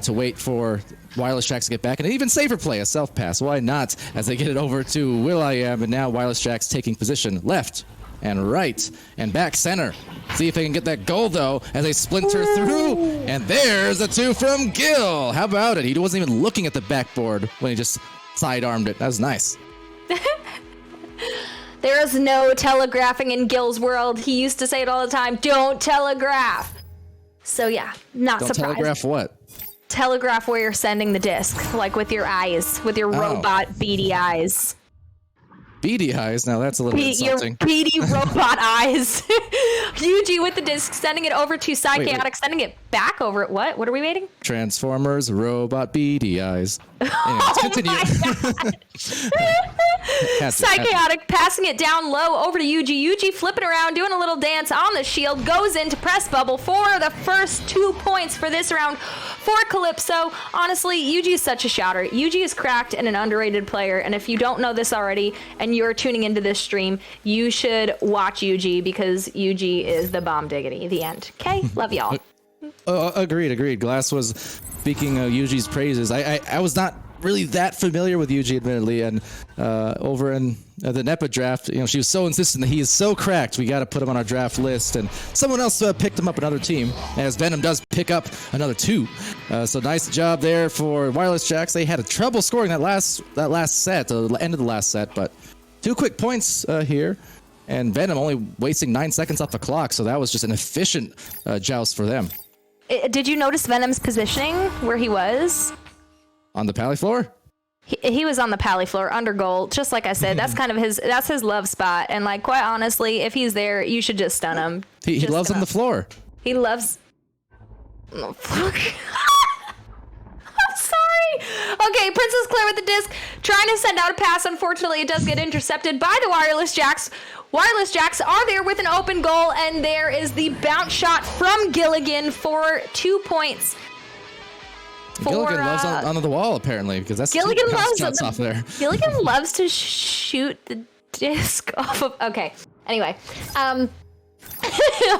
To wait for Wireless Jacks to get back, and an even safer play, a self-pass. Why not? As they get it over to Will.i.am, and now Wireless Jacks taking position left and right and back center. See if they can get that goal, though, as they splinter through. And there's a 2 from Gil. How about it? He wasn't even looking at the backboard when he just sidearmed it. That was nice. There is no telegraphing in Gil's world. He used to say it all the time. Don't telegraph. So yeah, not Don't surprised. telegraph what? Telegraph where you're sending the disc, like with your eyes, with your robot beady eyes. Beady eyes? Now that's a little insulting. Your beady robot eyes. Yuji with the disc, sending it over to Psychotic, sending it back over it. What are we waiting? Transformers, robot, beady eyes. Anyways, continue. Psychotic passing it down low over to Yuji. Yuji flipping around, doing a little dance on the shield, goes into press bubble for the first 2 points for this round for Calypso. Honestly, Yuji is such a shouter. Yuji is cracked and an underrated player, and if you don't know this already and you're tuning into this stream, you should watch Yuji because Yuji is the bomb diggity. The end. Okay? Love y'all. Agreed. Glass was speaking Yuji's praises. I was not really that familiar with Yuji, admittedly, and over in the NEPA draft, she was so insistent that he is so cracked, we got to put him on our draft list, and someone else picked him up, another team, as Venom does pick up another 2. So nice job there for Wireless Jacks. They had a trouble scoring that last set, the end of the last set, but 2 quick points here and Venom only wasting 9 seconds off the clock, so that was just an efficient joust for them. Did you notice Venom's positioning where he was? On the pally floor? He was on the pally floor under goal, just like I said. That's kind of that's his love spot. And like, quite honestly, if he's there, you should just stun him. He loves on the floor. He loves. Oh, fuck. I'm sorry. Okay, Princess Claire with the disc, trying to send out a pass. Unfortunately, it does get intercepted by the Wireless Jacks. Wireless Jacks are there with an open goal, and there is the bounce shot from Gilligan for 2 points. Gilligan loves on the wall, apparently, because that's Gilligan loves shots off there. Gilligan loves to shoot the disc off of. Okay. Anyway, I'm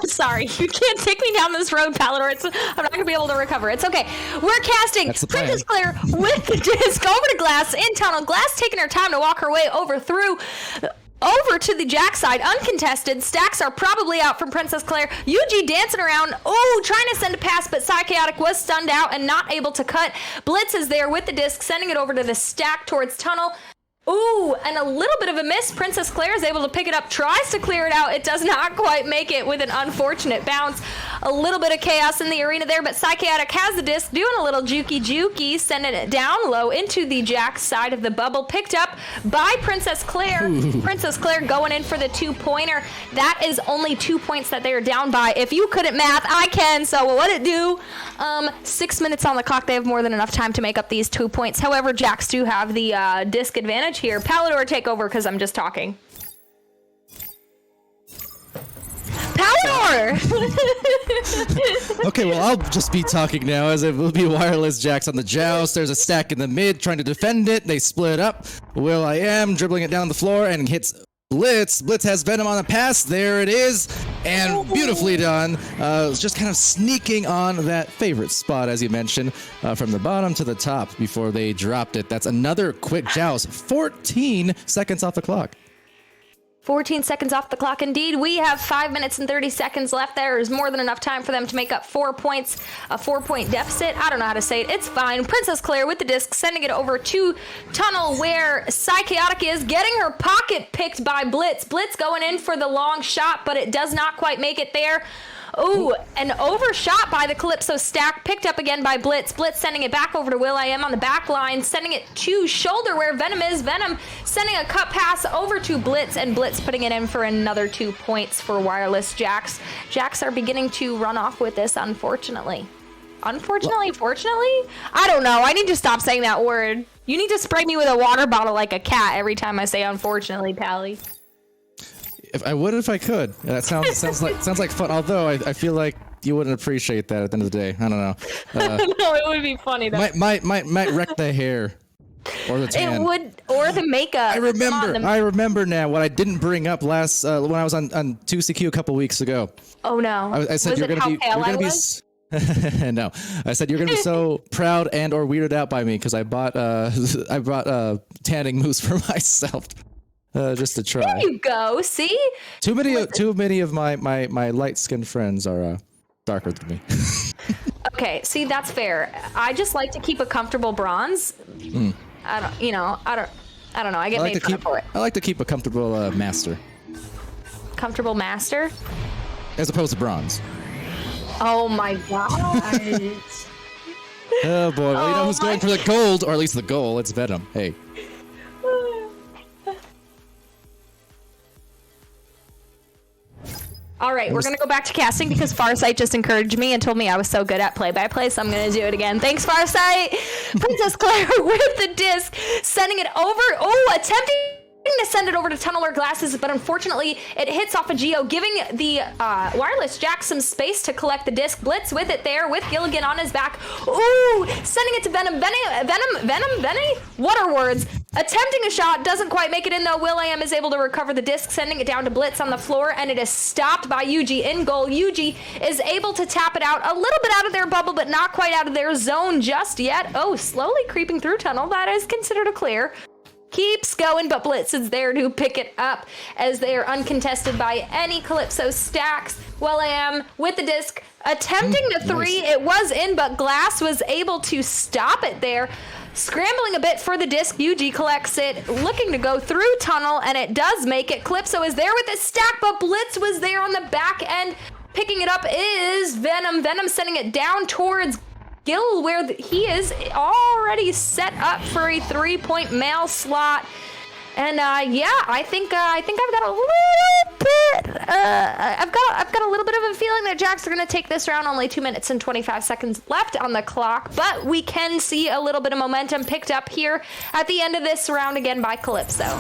sorry. You can't take me down this road, Palador. I'm not gonna be able to recover. It's okay. We're casting Princess Claire with the disc over to Glass in tunnel. Glass taking her time to walk her way over to the Jack side, uncontested. Stacks are probably out from Princess Claire. Yuji dancing around. Oh, trying to send a pass, but Psychotic was stunned out and not able to cut. Blitz is there with the disc, sending it over to the stack towards tunnel. Ooh, and a little bit of a miss. Princess Claire is able to pick it up, tries to clear it out. It does not quite make it with an unfortunate bounce. A little bit of chaos in the arena there, but Psychotic has the disc, doing a little jukey, sending it down low into the Jack side of the bubble. Picked up by Princess Claire. Ooh. Princess Claire going in for the 2-pointer. That is only 2 points that they are down by. If you couldn't math, I can, so what it do? 6 minutes on the clock. They have more than enough time to make up these 2 points. However, Jacks do have the disc advantage here. Palador, take over because I'm just talking. Palador! Okay, well, I'll just be talking now, as it will be Wireless Jacks on the joust. There's a stack in the mid trying to defend it. They split up. Will.i.am dribbling it down the floor and hits Blitz. Blitz has Venom on the pass. There it is. And beautifully done. Just kind of sneaking on that favorite spot, as you mentioned, from the bottom to the top before they dropped it. That's another quick joust. 14 seconds off the clock. 14 seconds off the clock indeed. We have 5 minutes and 30 seconds left. There is more than enough time for them to make up 4 points. A 4-point deficit. I don't know how to say it. It's fine. Princess Claire with the disc, sending it over to tunnel where Psychotic is, getting her pocket picked by Blitz. Blitz going in for the long shot, but it does not quite make it there. Ooh, an overshot by the Calypso stack, picked up again by Blitz. Blitz sending it back over to Will.i.am on the back line, sending it to shoulder where Venom is. Venom sending a cut pass over to Blitz, and Blitz putting it in for another 2 points for Wireless Jacks. Jacks are beginning to run off with this, unfortunately. Unfortunately, fortunately? I don't know. I need to stop saying that word. You need to spray me with a water bottle like a cat every time I say unfortunately, Pally. I would if I could. Yeah, that sounds like fun. Although I feel like you wouldn't appreciate that at the end of the day. I don't know. No, it would be funny though. Might wreck the hair or the tan. It would, or the makeup. I remember now what I didn't bring up last when I was on 2CQ a couple weeks ago. Oh no! I said you're gonna be. No, I said you're gonna be so proud and or weirded out by me because I brought tanning mousse for myself. Just to try. There you go. See? Too many of my light-skinned friends are darker than me. Okay, see, that's fair. I just like to keep a comfortable bronze. I don't know. I get made fun of for it. I like to keep a comfortable master. Comfortable master? As opposed to bronze. Oh my god. Oh boy. Well, you know who's going for the gold, or at least the goal? It's Venom. Hey. All right, we're going to go back to casting because Farsight just encouraged me and told me I was so good at play-by-play, so I'm going to do it again. Thanks, Farsight! Princess Claire with the disc, sending it over. Oh, attempting to send it over to Tunnel or Glasses, but unfortunately it hits off a Geo, giving the Wireless Jack some space to collect the disc. Blitz with it there, with Gilligan on his back. Ooh, sending it to Venom. Venom? What are words? Attempting a shot, doesn't quite make it in though. Will.i.am is able to recover the disc, sending it down to Blitz on the floor, and it is stopped by Yuji in goal. Yuji is able to tap it out a little bit out of their bubble, but not quite out of their zone just yet. Oh, slowly creeping through Tunnel. That is considered a clear. Keeps going, but Blitz is there to pick it up as they are uncontested by any Calypso stacks. Will.i.am with the disc, attempting the three. It was in, but Glass was able to stop it there. Scrambling a bit for the disc, Yuji collects it, looking to go through tunnel, and it does make it. Calypso is there with a stack, but Blitz was there on the back end. Picking it up is Venom. Venom sending it down towards Gil, where he is already set up for a 3-point mail slot. And yeah, I think I've got a little bit. I've got a little bit of a feeling that Jacks are gonna take this round. Only 2 minutes and 25 seconds left on the clock, but we can see a little bit of momentum picked up here at the end of this round again by Calypso.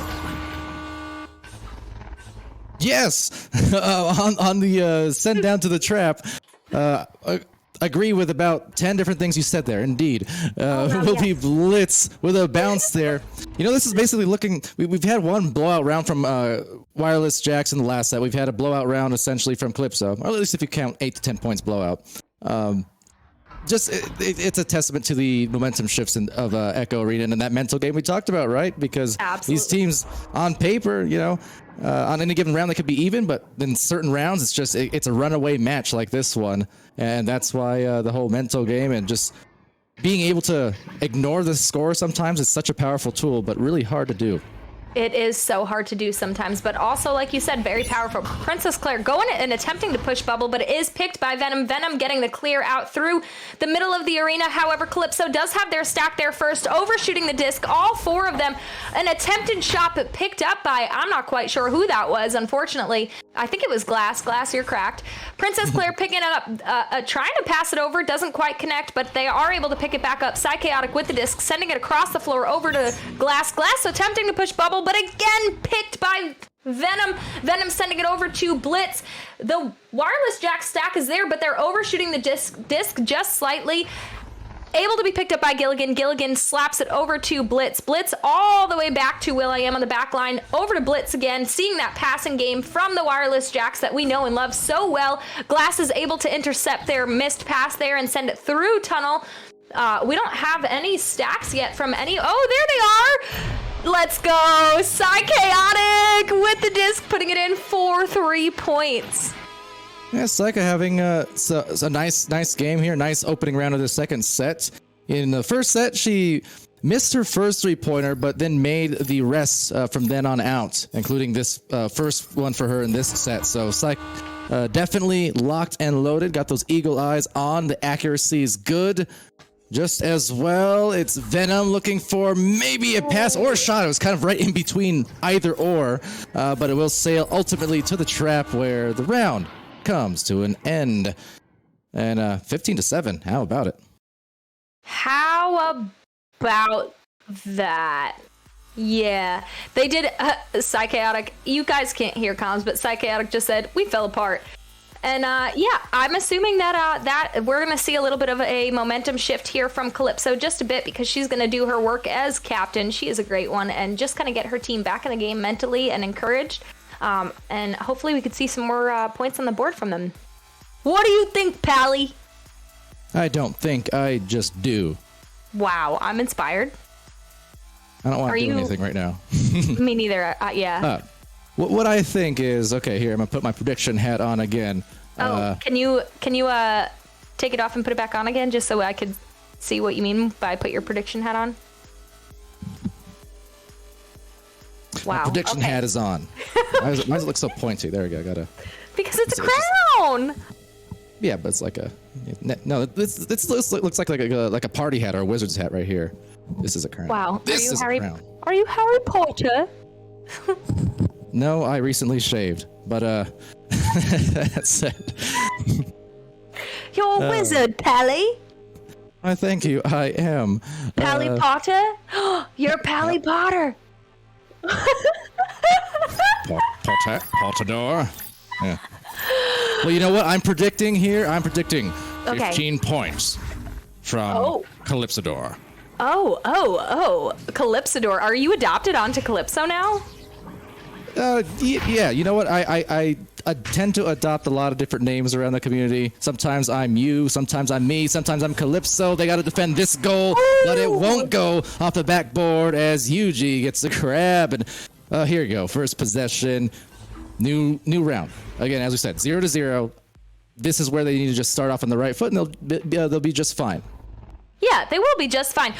Yes, on the send down to the trap. Agree with about 10 different things you said there. Indeed, will be Blitz with a bounce there. You know, this is basically looking. We've had one blowout round from Wireless Jacks in the last set. We've had a blowout round essentially from Calypso, or at least if you count 8 to 10 points blowout. It's a testament to the momentum shifts of Echo Arena and that mental game we talked about, right? Because these teams on paper, you know, on any given round they could be even, but in certain rounds it's a runaway match like this one, and that's why the whole mental game and just being able to ignore the score sometimes is such a powerful tool, but really hard to do. It is so hard to do sometimes, but also, like you said, very powerful. Princess Claire going and attempting to push Bubble, but it is picked by Venom. Venom getting the clear out through the middle of the arena. However, Calypso does have their stack there first, overshooting the disc, all 4 of them. An attempted shot, but picked up by, I'm not quite sure who that was, unfortunately. I think it was Glass. Glass, you're cracked. Princess Claire picking it up, trying to pass it over, doesn't quite connect, but they are able to pick it back up. Psychaotic with the disc, sending it across the floor over to Glass. Glass attempting to push Bubble, but again picked by Venom. Venom sending it over to Blitz. The Wireless Jack stack is there, but they're overshooting the disc just slightly. Able to be picked up by Gilligan. Gilligan slaps it over to Blitz. Blitz all the way back to will.i.am on the back line. Over to Blitz again, seeing that passing game from the Wireless Jacks that we know and love so well. Glass is able to intercept their missed pass there and send it through tunnel. We don't have any stacks yet from any. Oh, there they are. Let's go. Psychaotic with the disc, putting it in for 3 points. Yeah, Psycha having a nice game here. Nice opening round of the second set. In the first set, she missed her first 3-pointer, but then made the rest from then on out, including this first one for her in this set. So Psycha definitely locked and loaded. Got those eagle eyes on. The accuracy is good. Just as well, it's Venom looking for maybe a pass or a shot. It was kind of right in between either or, but it will sail ultimately to the trap where the round comes to an end. And 15-7, how about it? How about that? Yeah, they did. Psychaotic, you guys can't hear comms, but Psychaotic just said, we fell apart. And yeah, I'm assuming that that we're going to see a little bit of a momentum shift here from Calypso, just a bit, because she's going to do her work as captain. She is a great one, and just kind of get her team back in the game mentally and encouraged. And hopefully we could see some more points on the board from them. What do you think, Pally? I don't think, I just do. Wow, I'm inspired. I don't want to do anything right now. Me neither. Yeah. What I think is, okay, here, I'm going to put my prediction hat on again. Oh, can you take it off and put it back on again, just so I could see what you mean by put your prediction hat on? Wow. My prediction hat is on. Why does it look so pointy? There we go. Because it's a crown. Yeah, but it's like a no. This looks like a party hat or a wizard's hat right here. This is a crown. Wow. This is a crown. Are you Harry Potter? No, I recently shaved, but that's it. You're a wizard, Pally. I thank you. I am. Pally Potter? You're Pally Potter. Potador. Yeah. Well, you know what? I'm predicting 15 points from Calypsodor. Oh. Calypsodor. Are you adopted onto Calypso now? Yeah. You know what? I tend to adopt a lot of different names around the community. Sometimes I'm you, sometimes I'm me, sometimes I'm Calypso. They got to defend this goal, but it won't go off the backboard as Yuji gets the grab. And here you go. First possession. New round. Again, as we said, 0-0. This is where they need to just start off on the right foot, and they'll be just fine. Yeah, they will be just fine.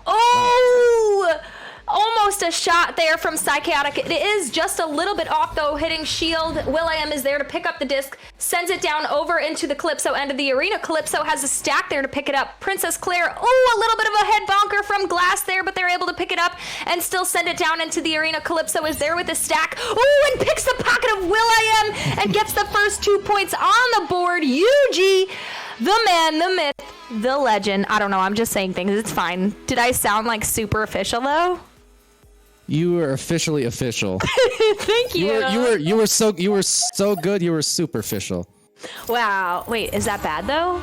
Oh! Almost a shot there from Psychotic. It is just a little bit off, though, hitting shield. will.i.am is there to pick up the disc, sends it down over into the Calypso end of the arena. Calypso has a stack there to pick it up. Princess Claire, oh, a little bit of a head bonker from Glass there, but they're able to pick it up and still send it down into the arena. Calypso is there with a stack. Oh, and picks the pocket of will.i.am and gets the first 2 points on the board. UG, the man, the myth, the legend. I don't know, I'm just saying things. It's fine. Did I sound like super official, though? You were officially official. Thank you. You were so good. You were superficial. Wow. Wait, is that bad though?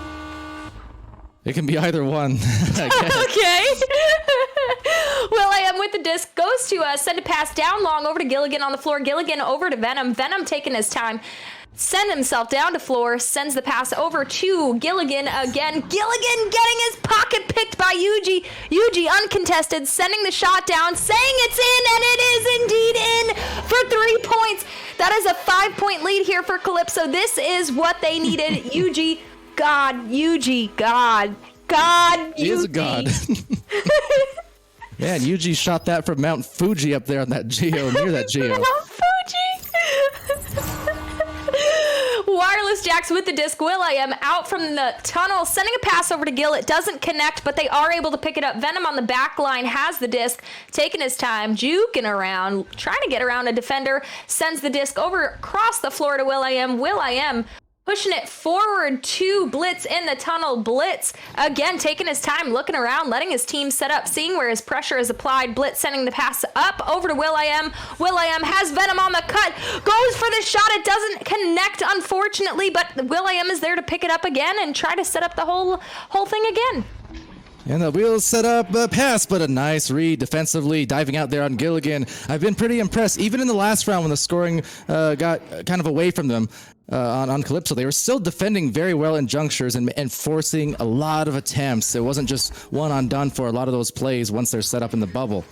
It can be either one. I Okay. will.i.am with the disc goes to send a pass down long over to Gilligan on the floor. Gilligan over to Venom. Venom taking his time. Send himself down to floor, sends the pass over to Gilligan again. Gilligan getting his pocket picked by Yuji. Yuji uncontested, sending the shot down, saying it's in, and it is indeed in for 3 points. That is a 5-point lead here for Calypso. This is what they needed. Yuji, God, Yuji, God, Yuji. He is a god. Man, Yuji shot that from Mount Fuji up there on that Geo, near that Geo. Mount Fuji. Wireless Jacks with the disc. will.i.am out from the tunnel, sending a pass over to Gil. It doesn't connect, but they are able to pick it up. Venom on the back line has the disc, taking his time, juking around, trying to get around a defender, sends the disc over across the floor to will.i.am. will.i.am pushing it forward to Blitz in the tunnel. Blitz, again, taking his time, looking around, letting his team set up, seeing where his pressure is applied. Blitz sending the pass up over to will.i.am. will.i.am has Venom on the cut, goes for the shot. It doesn't connect, unfortunately, but will.i.am is there to pick it up again and try to set up the whole thing again. And the wheels set up a pass, but a nice read defensively, diving out there on Gilligan. I've been pretty impressed, even in the last round when the scoring got kind of away from them on Calypso. They were still defending very well in junctures and forcing a lot of attempts. It wasn't just one on done for a lot of those plays once they're set up in the bubble.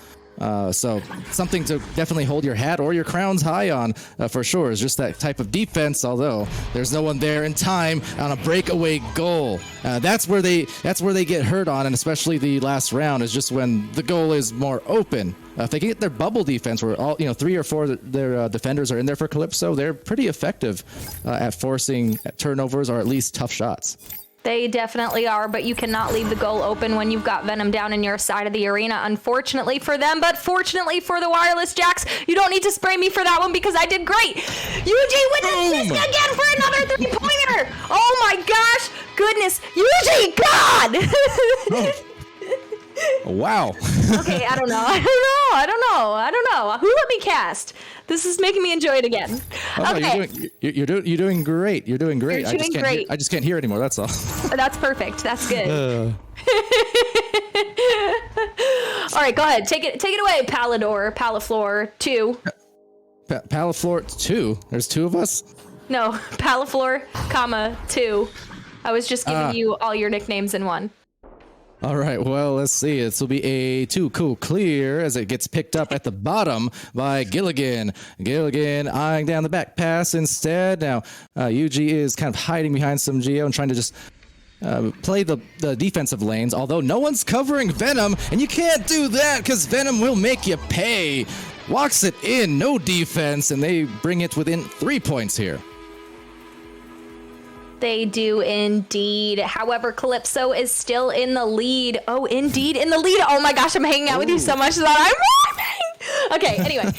So something to definitely hold your hat or your crowns high on for sure is just that type of defense, although there's no one there in time on a breakaway goal. That's where they get hurt on, and especially the last round is just when the goal is more open. If they get their bubble defense where all 3 or 4 of their defenders are in there for Calypso, they're pretty effective at forcing turnovers or at least tough shots. They definitely are, but you cannot leave the goal open when you've got Venom down in your side of the arena. Unfortunately for them, but fortunately for the Wireless Jacks, you don't need to spray me for that one because I did great. Yuji with the disc again for another 3-pointer. Oh my gosh, goodness. Yuji, God! Wow. Okay, I don't know. Who let me cast? This is making me enjoy it again. Oh, Okay. You're doing great. You're doing great. You're doing great. I just can't hear anymore. That's all. That's perfect. That's good. All right, go ahead. Take it away, Palaflor 2. Palaflor 2. There's 2 of us. No, Palaflor, 2. I was just giving you all your nicknames in one. All right, well, let's see. This will be a 2 cool clear as it gets picked up at the bottom by Gilligan. Gilligan eyeing down the back pass instead. Now, Yuji is kind of hiding behind some Geo and trying to just play the defensive lanes, although no one's covering Venom, and you can't do that because Venom will make you pay. Walks it in, no defense, and they bring it within 3 points here. They do indeed. However, Calypso is still in the lead. Oh, indeed, in the lead. Oh my gosh, I'm hanging out with you so much that I'm laughing. Okay, anyway.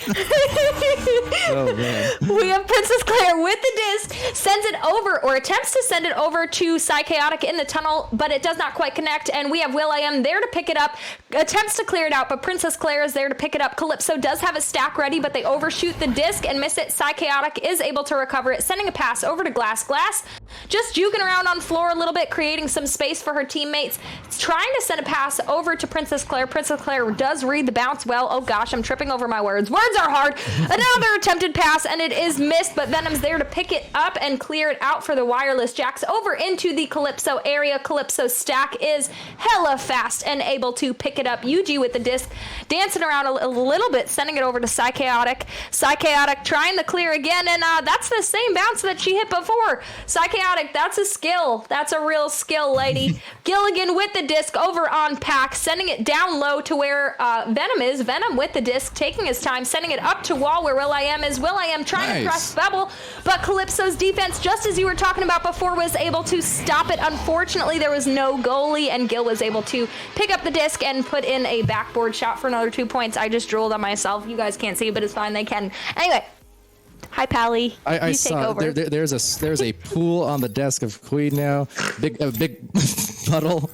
Oh, man. We have Princess Claire with the disc, sends it over, or attempts to send it over to Psychotic in the tunnel, but it does not quite connect, and we have will.i.am there to pick it up, attempts to clear it out, but Princess Claire is there to pick it up. Calypso does have a stack ready, but they overshoot the disc and miss it. Psychotic is able to recover it, sending a pass over to Glass. Glass just juking around on floor a little bit, creating some space for her teammates, trying to send a pass over to Princess Claire. Princess Claire does read the bounce well. Oh gosh, I'm tripping over my words. Words are hard. Another attempted pass, and it is missed, but Venom's there to pick it up and clear it out for the Wireless Jacks over into the Calypso area. Calypso's stack is hella fast and able to pick it up. Yuji with the disc, dancing around a little bit, sending it over to Psychotic. Psychotic trying to clear again, and that's the same bounce that she hit before. Psychotic Psychotic, that's a skill. That's a real skill, lady. Gilligan with the disc over on Pack, sending it down low to where Venom is. Venom with the disc, taking his time, sending it up to wall where Will.i.am is. Will.i.am trying to press Bubble, but Calypso's defense, just as you were talking about before, was able to stop it. Unfortunately, there was no goalie, and Gil was able to pick up the disc and put in a backboard shot for another 2 points. I just drooled on myself. You guys can't see, but it's fine. They can. Anyway. Hi, Pally. I saw there's a pool on the desk of Queen now. A big puddle.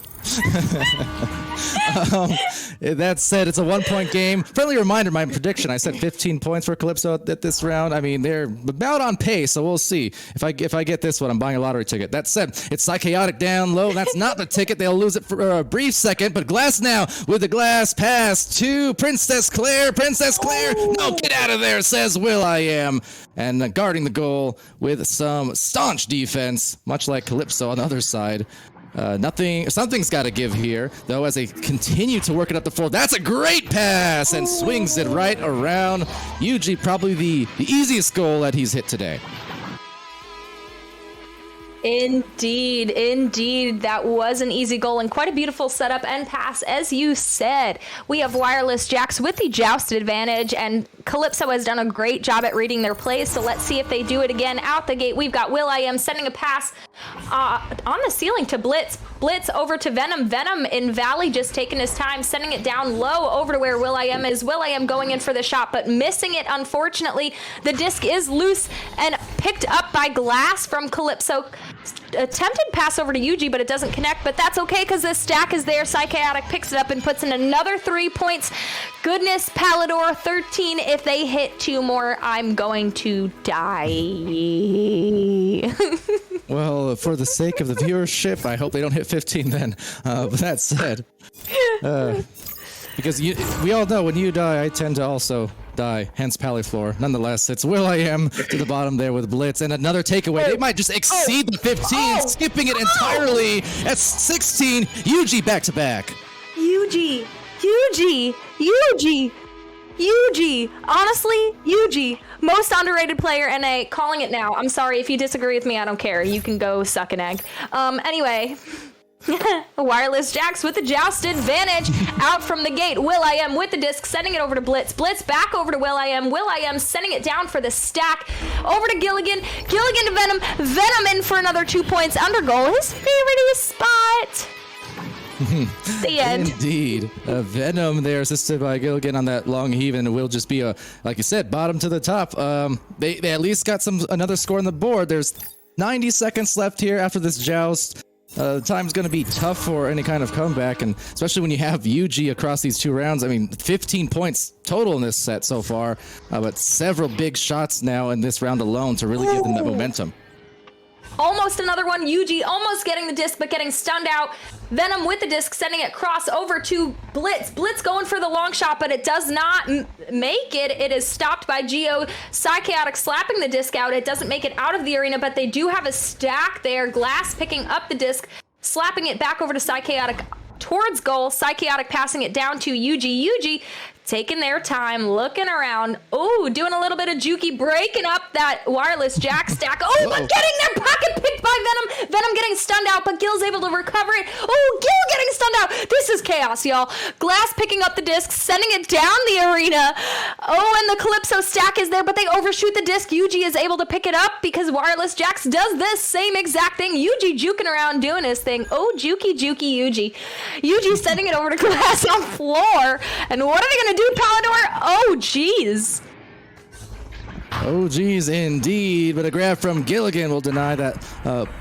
That said, it's a 1-point game. Friendly reminder, my prediction, I said 15 points for Calypso at this round. I mean, they're about on pace, so we'll see. If I get this one, I'm buying a lottery ticket. That said, it's Psychotic down low. That's not the ticket. They'll lose it for a brief second, but Glass now with the glass pass to Princess Claire. Princess Claire, no, get out of there, says Will.i.am. And guarding the goal with some staunch defense, much like Calypso on the other side. Something's got to give here, though, as they continue to work it up the floor. That's a great pass and swings it right around. Yuji, probably the easiest goal that he's hit today. Indeed. That was an easy goal and quite a beautiful setup and pass, as you said. We have Wireless Jacks with the joust advantage, and Calypso has done a great job at reading their plays, so let's see if they do it again. Out the gate, we've got Will.i.am sending a pass on the ceiling to Blitz. Blitz over to Venom. Venom in Valley just taking his time, sending it down low over to where Will.i.am is. Will.i.am going in for the shot, but missing it, unfortunately. The disc is loose and picked up by Glass from Calypso. Attempted pass over to Yuji, but it doesn't connect, but that's okay because the stack is there. Psychotic picks it up and puts in another 3 points. Goodness, Palador, 13. If they hit 2 more, I'm going to die. Well, for the sake of the viewership, I hope they don't hit 15 then. But that said, because we all know when you die, I tend to also die, hence Paliflor. Nonetheless, it's Will.i.am to the bottom there with Blitz, and another takeaway. They might just exceed the 15, skipping it entirely at 16. Yuji back to back. Yuji. Honestly, Yuji, most underrated player in a, calling it now. I'm sorry if you disagree with me, I don't care. You can go suck an egg. Anyway. Wireless Jacks with the joust advantage out from the gate. Will.i.am with the disc, sending it over to Blitz. Blitz back over to Will.i.am. Will.i.am sending it down for the stack. Over to Gilligan. Gilligan to Venom. Venom in for another 2 points. Under goal, his favorite spot. The end. Indeed. Venom there assisted by Gilligan on that long heave, and it will just be a, like you said, bottom to the top. They at least got another score on the board. There's 90 seconds left here after this joust. Time's going to be tough for any kind of comeback, and especially when you have Yuji across these 2 rounds. I mean, 15 points total in this set so far, but several big shots now in this round alone to really give them that momentum. Almost another one. Yuji almost getting the disc, but getting stunned out. Venom with the disc, sending it cross over to Blitz. Blitz going for the long shot, but it does not make it. It is stopped by Geo. Psychotic slapping the disc out. It doesn't make it out of the arena, but they do have a stack there. Glass picking up the disc, slapping it back over to Psychotic towards goal. Psychotic passing it down to Yuji. Yuji taking their time, looking around. Oh, doing a little bit of jukey, breaking up that Wireless Jack stack. Oh, but getting their pocket picked by Venom. Venom getting stunned out, but Gil's able to recover it. Oh, Gil getting stunned out. This is chaos, y'all. Glass picking up the disc, sending it down the arena. Oh, and the Calypso stack is there, but they overshoot the disc. Yuji is able to pick it up because Wireless Jax does this same exact thing. Yuji juking around doing his thing. Oh, jukey Yuji. Yuji sending it over to Glass on floor. And what are they going to do, Palador? Oh, jeez. Oh, geez, indeed. But a grab from Gilligan will deny that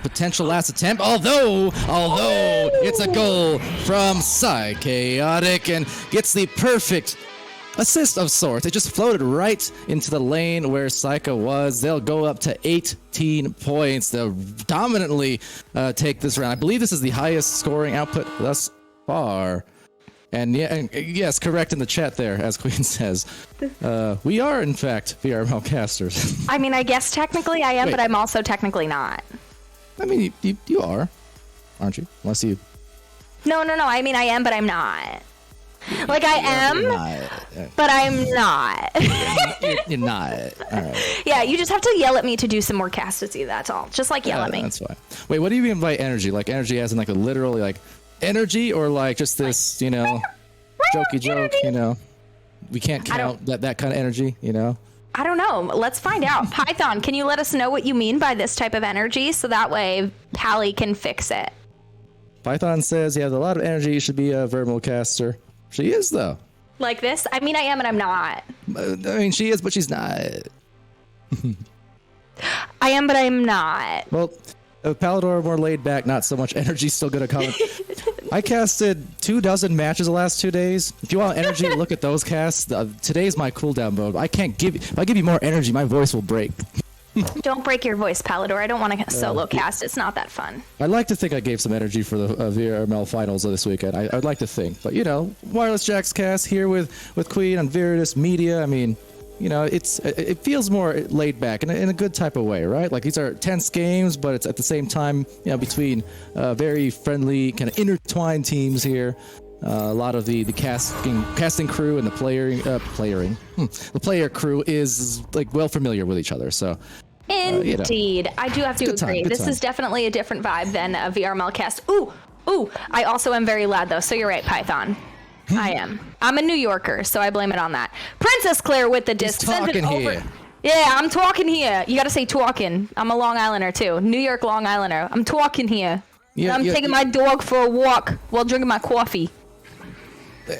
potential last attempt. Although it's a goal from Psychotic and gets the perfect assist of sorts. It just floated right into the lane where Psycho was. They'll go up to 18 points. They'll dominantly take this round. I believe this is the highest scoring output thus far. And yes, correct in the chat there, as Queen says. We are, in fact, VRML casters. I mean, I guess technically I am, Wait. but I'm also technically not. I mean, you are, aren't you? Unless you... No. I mean, I am, but I'm not. Like I am, You're not. but I'm not. You're not. All right. Yeah, you just have to yell at me to do some more Castasy, that's all. Just like yell at me. That's fine. Wait, what do you mean by energy? Like energy as in like a literally like energy, or like just this, you know, jokey joke, you know? We can't count that kind of energy, you know? I don't know. Let's find out. Python, can you let us know what you mean by this type of energy so that way Pally can fix it? Python says you have a lot of energy. You should be a verbal caster. She is, though. Like this? I mean, I am and I'm not. I mean, she is, but she's not. I am, but I'm not. Well, Palador more laid back, not so much energy. Still gonna come. I casted 24 matches the last 2 days. If you want energy, look at those casts. Today's my cooldown mode. I can't give. If I give you more energy, my voice will break. Don't break your voice, Palador. I don't want to solo cast. It's not that fun. I'd like to think I gave some energy for the VRML finals this weekend. I'd like to think, but you know, Wireless Jack's cast here with Queen on Viridis Media. I mean, you know, it feels more laid back in a good type of way, right? Like these are tense games, but it's at the same time, you know, between very friendly, kind of intertwined teams here. A lot of the casting crew and the player crew is like well familiar with each other. So Indeed. I do have to agree. This is definitely a different vibe than a VRML cast. Ooh. I also am very loud though, so you're right, Python. I am. I'm a New Yorker, so I blame it on that. Princess Claire with the disc. Send it over. Here. Yeah, I'm talking here. You gotta say talking. I'm a Long Islander too. New York Long Islander. I'm talking here. Yeah, I'm taking my dog for a walk while drinking my coffee.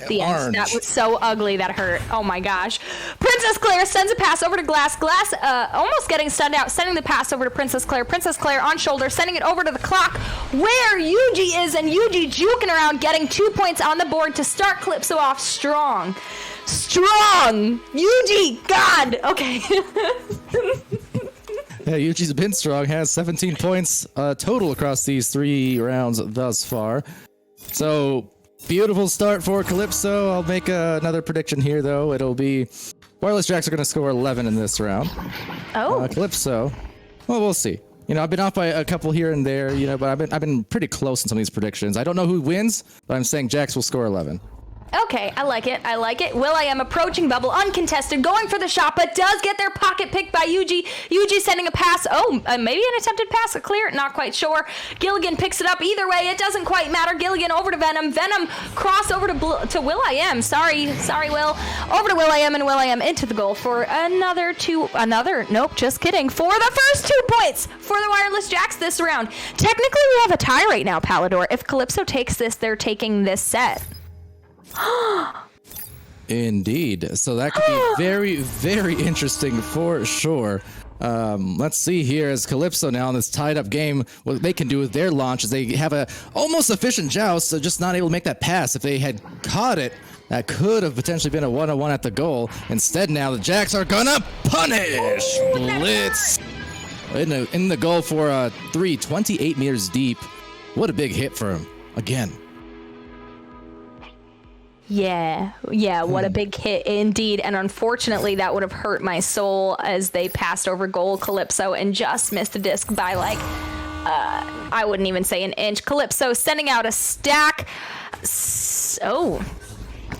The end. That was so ugly. That hurt. Oh my gosh. Princess Claire sends a pass over to Glass. Glass almost getting stunned out, sending the pass over to Princess Claire. Princess Claire on shoulder, sending it over to the clock where Yuji is, and Yuji juking around, getting 2 points on the board to start Calypso off strong. Strong! Yuji! God! Okay. Yeah, Yuji's been strong, has 17 points total across these 3 rounds thus far. So, beautiful start for Calypso. I'll make another prediction here, though. It'll be Wireless Jacks are going to score 11 in this round. Oh. Calypso, well, we'll see. You know, I've been off by a couple here and there, you know, but I've been pretty close in some of these predictions. I don't know who wins, but I'm saying Jax will score 11. Okay, I like it. I like it. Will.i.am approaching bubble, uncontested, going for the shot, but does get their pocket picked by Yuji. Yuji sending a pass. Oh, maybe an attempted pass, a clear. Not quite sure. Gilligan picks it up. Either way, it doesn't quite matter. Gilligan over to Venom. Venom cross over to Will.i.am. Sorry, Will. Over to Will.i.am, and Will.i.am into the goal for nope, just kidding. For the first 2 points for the Wireless Jacks this round. Technically, we have a tie right now, Palador. If Calypso takes this, they're taking this set. Indeed. So that could be very, very interesting for sure. Let's see here as Calypso now in this tied up game, what they can do with their launch is they have a almost efficient joust, so just not able to make that pass. If they had caught it, that could have potentially been a 1-on-1 at the goal. Instead now the Jacks are gonna punish Blitz in the goal for a 3, 28 meters deep. What a big hit for him again. Yeah, what a big hit indeed. And unfortunately, that would have hurt my soul as they passed over goal Calypso and just missed the disc by like, I wouldn't even say an inch. Calypso sending out a stack.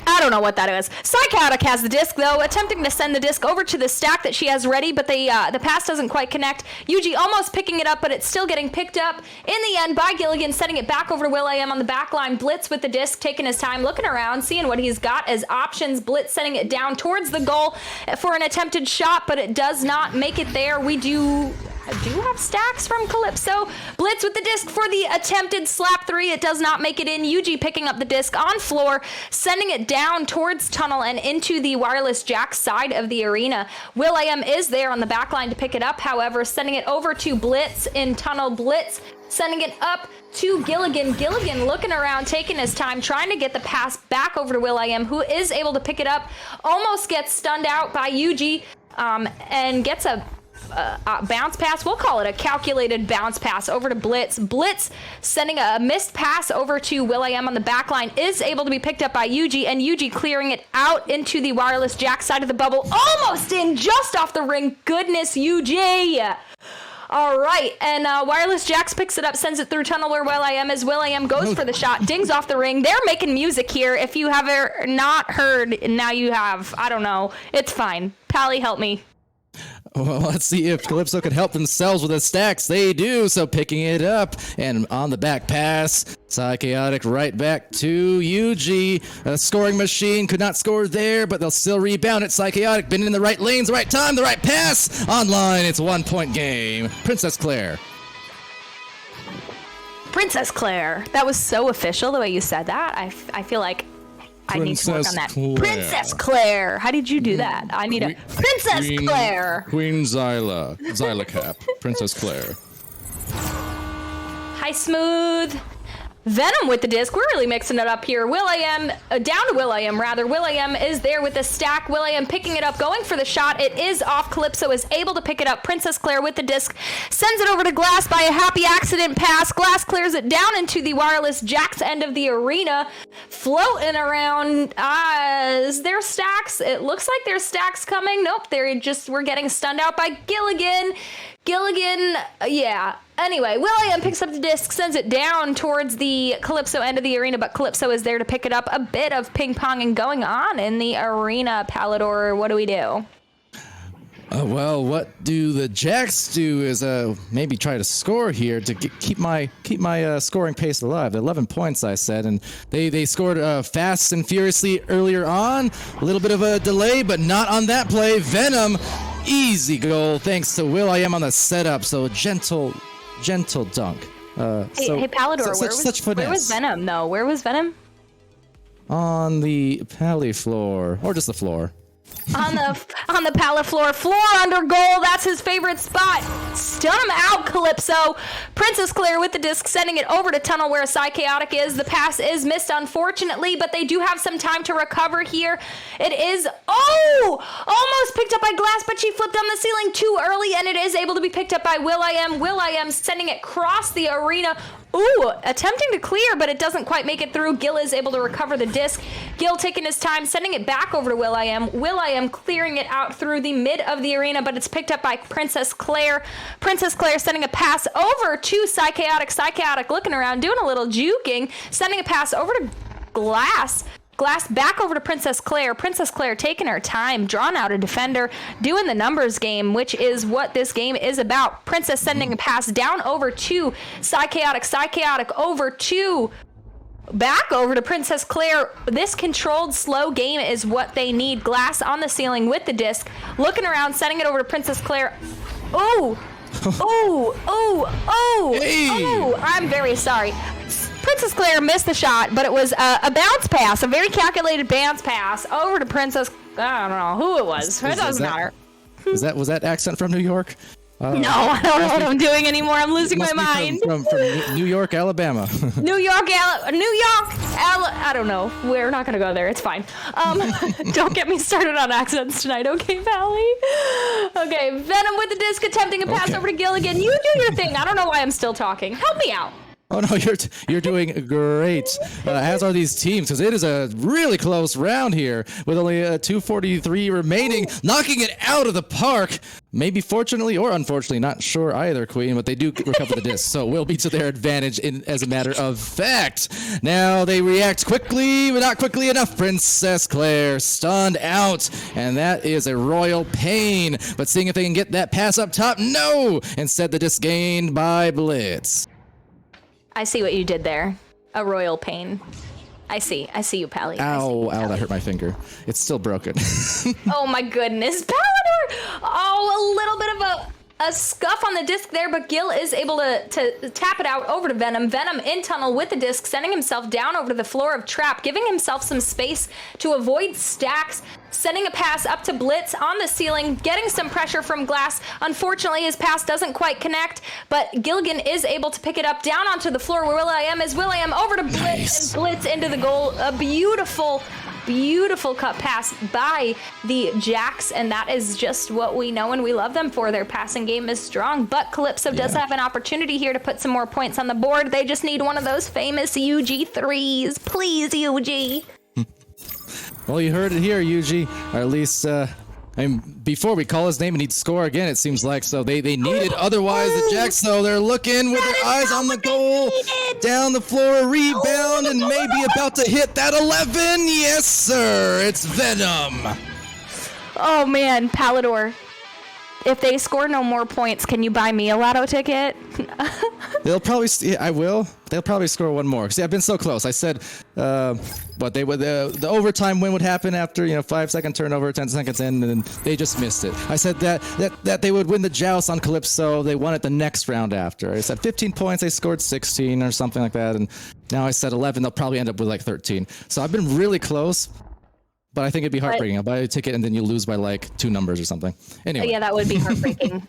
I don't know what that is. Psychotic has the disc, though, attempting to send the disc over to the stack that she has ready, but the pass doesn't quite connect. Yuji almost picking it up, but it's still getting picked up in the end by Gilligan, sending it back over to Will.i.am on the back line. Blitz with the disc, taking his time, looking around, seeing what he's got as options. Blitz sending it down towards the goal for an attempted shot, but it does not make it there. We do have stacks from Calypso. Blitz with the disc for the attempted slap 3. It does not make it in. Yuji picking up the disc on floor, sending it down towards tunnel and into the Wireless Jack side of the arena. Will.i.am is there on the back line to pick it up, however, sending it over to Blitz in tunnel. Blitz sending it up to Gilligan. Gilligan looking around, taking his time, trying to get the pass back over to Will.i.am, who is able to pick it up, almost gets stunned out by Yuji, and gets a bounce pass. We'll call it a calculated bounce pass over to Blitz. Blitz sending a missed pass over to Will.i.am on the back line, is able to be picked up by Yuji, and Yuji clearing it out into the Wireless Jack side of the bubble. Almost in, just off the ring. Goodness, Yuji. All right, and Wireless Jax picks it up, sends it through tunnel where Will.i.am is. Will.i.am goes for the shot, dings off the ring. They're making music here. If you have not heard, now you have. I don't know. It's fine. Pally, help me. Well, let's see if Calypso can help themselves with the stacks. They do, so picking it up. And on the back pass, Psychotic right back to UG. A scoring machine could not score there, but they'll still rebound it. Psychotic been in the right lanes, the right time, the right pass. Online, it's 1 point game. Princess Claire. Princess Claire. That was so official the way you said that. I feel like I need to work on that. Claire. Princess Claire. How did you do that? I need a Princess Claire. Queen Zyla Cap. Princess Claire. Hi, Smooth. Venom with the disc. We're really mixing it up here. Will.i.am, down to Will.i.am rather. Will.i.am is there with the stack. Will.i.am picking it up, going for the shot. It is off. Calypso is able to pick it up. Princess Claire with the disc sends it over to Glass by a happy accident pass. Glass clears it down into the Wireless Jax end of the arena. Floating around. Is there stacks? It looks like there's stacks coming. Nope, we're getting stunned out by Gilligan. Yeah. Anyway, Will.i.am picks up the disc, sends it down towards the Calypso end of the arena, but Calypso is there to pick it up. A bit of ping-ponging going on in the arena, Palador. What do we do? Well, what do the Jacks do is maybe try to score here to keep my scoring pace alive. 11 points, I said, and they scored fast and furiously earlier on. A little bit of a delay, but not on that play. Venom, easy goal thanks to Will.i.am on the setup. So gentle dunk. Hey, Palador, where was Venom though? Where was Venom? On the pally floor, or just the floor. on the pallet floor under goal. That's his favorite spot. Stun him out, Calypso. Princess Claire with the disc, sending it over to tunnel where Psychotic is. The pass is missed, unfortunately, but they do have some time to recover here. It is, almost picked up by Glass, but she flipped on the ceiling too early, and it is able to be picked up by Will.i.am. Will.i.am sending it across the arena. Attempting to clear, but it doesn't quite make it through. Gil is able to recover the disc. Gil taking his time, sending it back over to Will.i.am. Will.i.am clearing it out through the mid of the arena, but it's picked up by Princess Claire. Princess Claire sending a pass over to Psychotic. Psychotic looking around, doing a little juking, sending a pass over to Glass. Glass back over to Princess Claire. Princess Claire taking her time, drawing out a defender, doing the numbers game, which is what this game is about. Princess sending a pass down over to Psychotic. Psychotic back over to Princess Claire. This controlled slow game is what they need. Glass on the ceiling with the disc, looking around, sending it over to Princess Claire. I'm very sorry. Princess Claire missed the shot, but it was a bounce pass, a very calculated bounce pass over to Princess. I don't know who it was. It doesn't matter. Was that accent from New York? No, I don't know what I'm doing anymore. I'm losing my mind. From New York, Alabama. I don't know. We're not gonna go there. It's fine. Don't get me started on accents tonight, okay, Pally? Okay, Venom with the disc, attempting a pass over to Gilligan. You do your thing. I don't know why I'm still talking. Help me out. Oh no, you're doing great. As are these teams, because it is a really close round here with only 2:43 remaining, knocking it out of the park. Maybe fortunately or unfortunately, not sure either, Queen, but they do recover the disc, so it will be to their advantage as a matter of fact. Now they react quickly, but not quickly enough. Princess Claire stunned out, and that is a royal pain. But seeing if they can get that pass up top, no! Instead, the disc gained by Blitz. I see what you did there. A royal pain. I see you, Pally. Ow, that hurt my finger. It's still broken. Oh my goodness, Palador! A little bit of a scuff on the disc there, but Gil is able to tap it out over to Venom. Venom in tunnel with the disc, sending himself down over to the floor of Trap, giving himself some space to avoid stacks, sending a pass up to Blitz on the ceiling, getting some pressure from Glass. Unfortunately, his pass doesn't quite connect, but Gilligan is able to pick it up down onto the floor where Will.i.am is. Will.i.am over to Blitz, and Blitz into the goal. A beautiful cut pass by the Jacks, and that is just what we know and we love them for. Their passing game is strong, but Calypso does have an opportunity here to put some more points on the board. They just need one of those famous UG threes. Please, UG. Well, you heard it here, UG, or at least I mean, before we call his name and he'd score again, it seems like. So they need it. Otherwise, the Jacks, though, they're looking with their eyes on the goal. Down the floor, rebound, and maybe about to hit that 11. Yes, sir. It's Venom. Oh man, Palador. If they score no more points, can you buy me a lotto ticket? They'll probably. I will. They'll probably score one more. See, I've been so close. I said, what they would. The overtime win would happen after 5-second turnover, 10 seconds in, and they just missed it. I said that they would win the joust on Calypso. They won it the next round after. I said 15 points. They scored 16 or something like that, and now I said 11. They'll probably end up with like 13. So I've been really close. But I think it'd be heartbreaking. I'll buy a ticket and then you lose by like 2 numbers or something. Anyway. Yeah, that would be heartbreaking.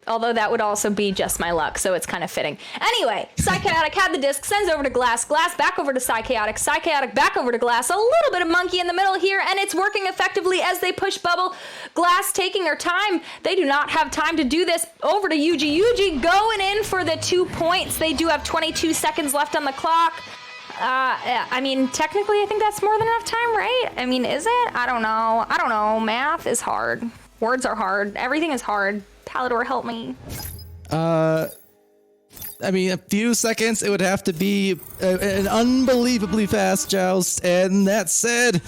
Although that would also be just my luck, so it's kind of fitting. Anyway, Psychaotic had the disc, sends over to Glass, Glass back over to Psychaotic, Psychaotic back over to Glass, a little bit of monkey in the middle here, and it's working effectively as they push Bubble. Glass taking their time. They do not have time to do this. Over to Yuji. Yuji going in for the 2 points. They do have 22 seconds left on the clock. I mean, technically, I think that's more than enough time, right? I mean, is it? I don't know. Math is hard. Words are hard. Everything is hard. Palador, help me. I mean, a few seconds. It would have to be an unbelievably fast joust. And that said,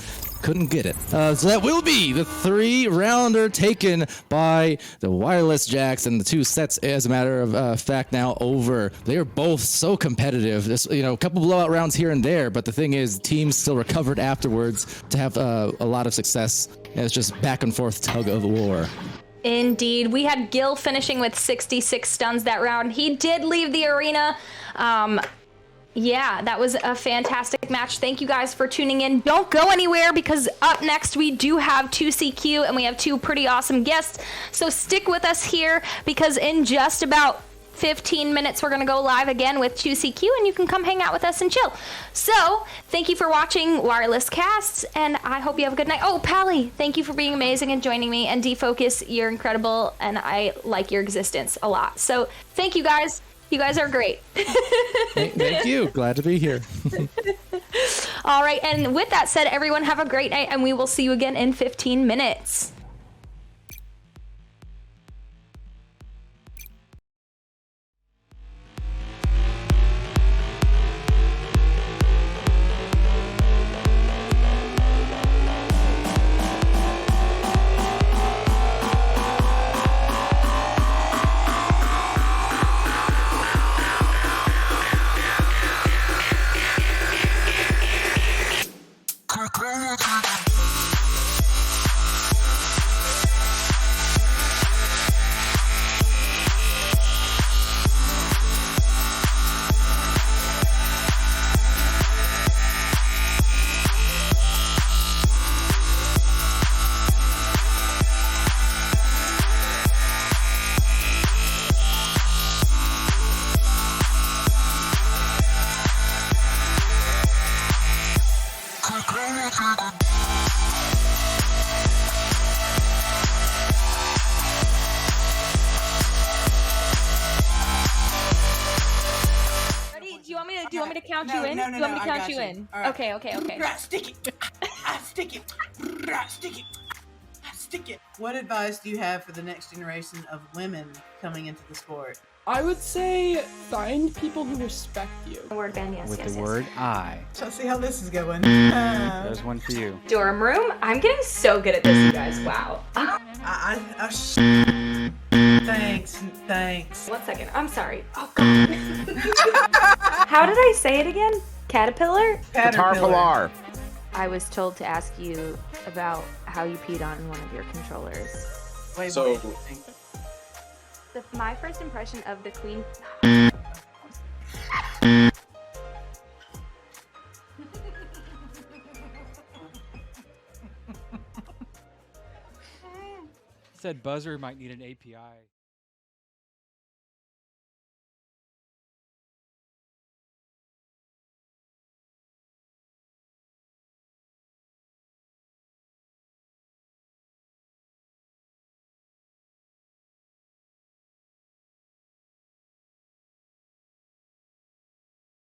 couldn't get it. So that will be the 3-rounder taken by the Wireless Jacks, and the 2 sets, as a matter of fact, now over. They are both so competitive. This, a couple blowout rounds here and there, but the thing is, teams still recovered afterwards to have a lot of success. And it's just back and forth tug of war. Indeed. We had Gil finishing with 66 stuns that round. He did leave the arena. Yeah, that was a fantastic match. Thank you guys for tuning in. Don't go anywhere, because up next we do have 2CQ and we have 2 pretty awesome guests. So stick with us here, because in just about 15 minutes we're going to go live again with 2CQ, and you can come hang out with us and chill. So thank you for watching Wireless Casts, and I hope you have a good night. Oh, Pally, thank you for being amazing and joining me. And Defocus, you're incredible, and I like your existence a lot. So thank you guys. You guys are great. Thank you. Glad to be here. All right. And with that said, everyone have a great night, and we will see you again in 15 minutes. Do you want me to count you in? No, Do you want me to I count got you in? All right. Okay. Stick it. Stick it. Stick it. Stick it. What advice do you have for the next generation of women coming into the sport? I would say find people who respect you. Word band, yes, With yes, the yes. word I. So see how this is going. There's one for you. Dorm room? I'm getting so good at this, you guys. Wow. Thanks. 1 second. I'm sorry. Oh, God. How did I say it again? Caterpillar? Caterpillar. I was told to ask you about how you peed on one of your controllers. Wait. My first impression of the Queen. Said Buzzer might need an API.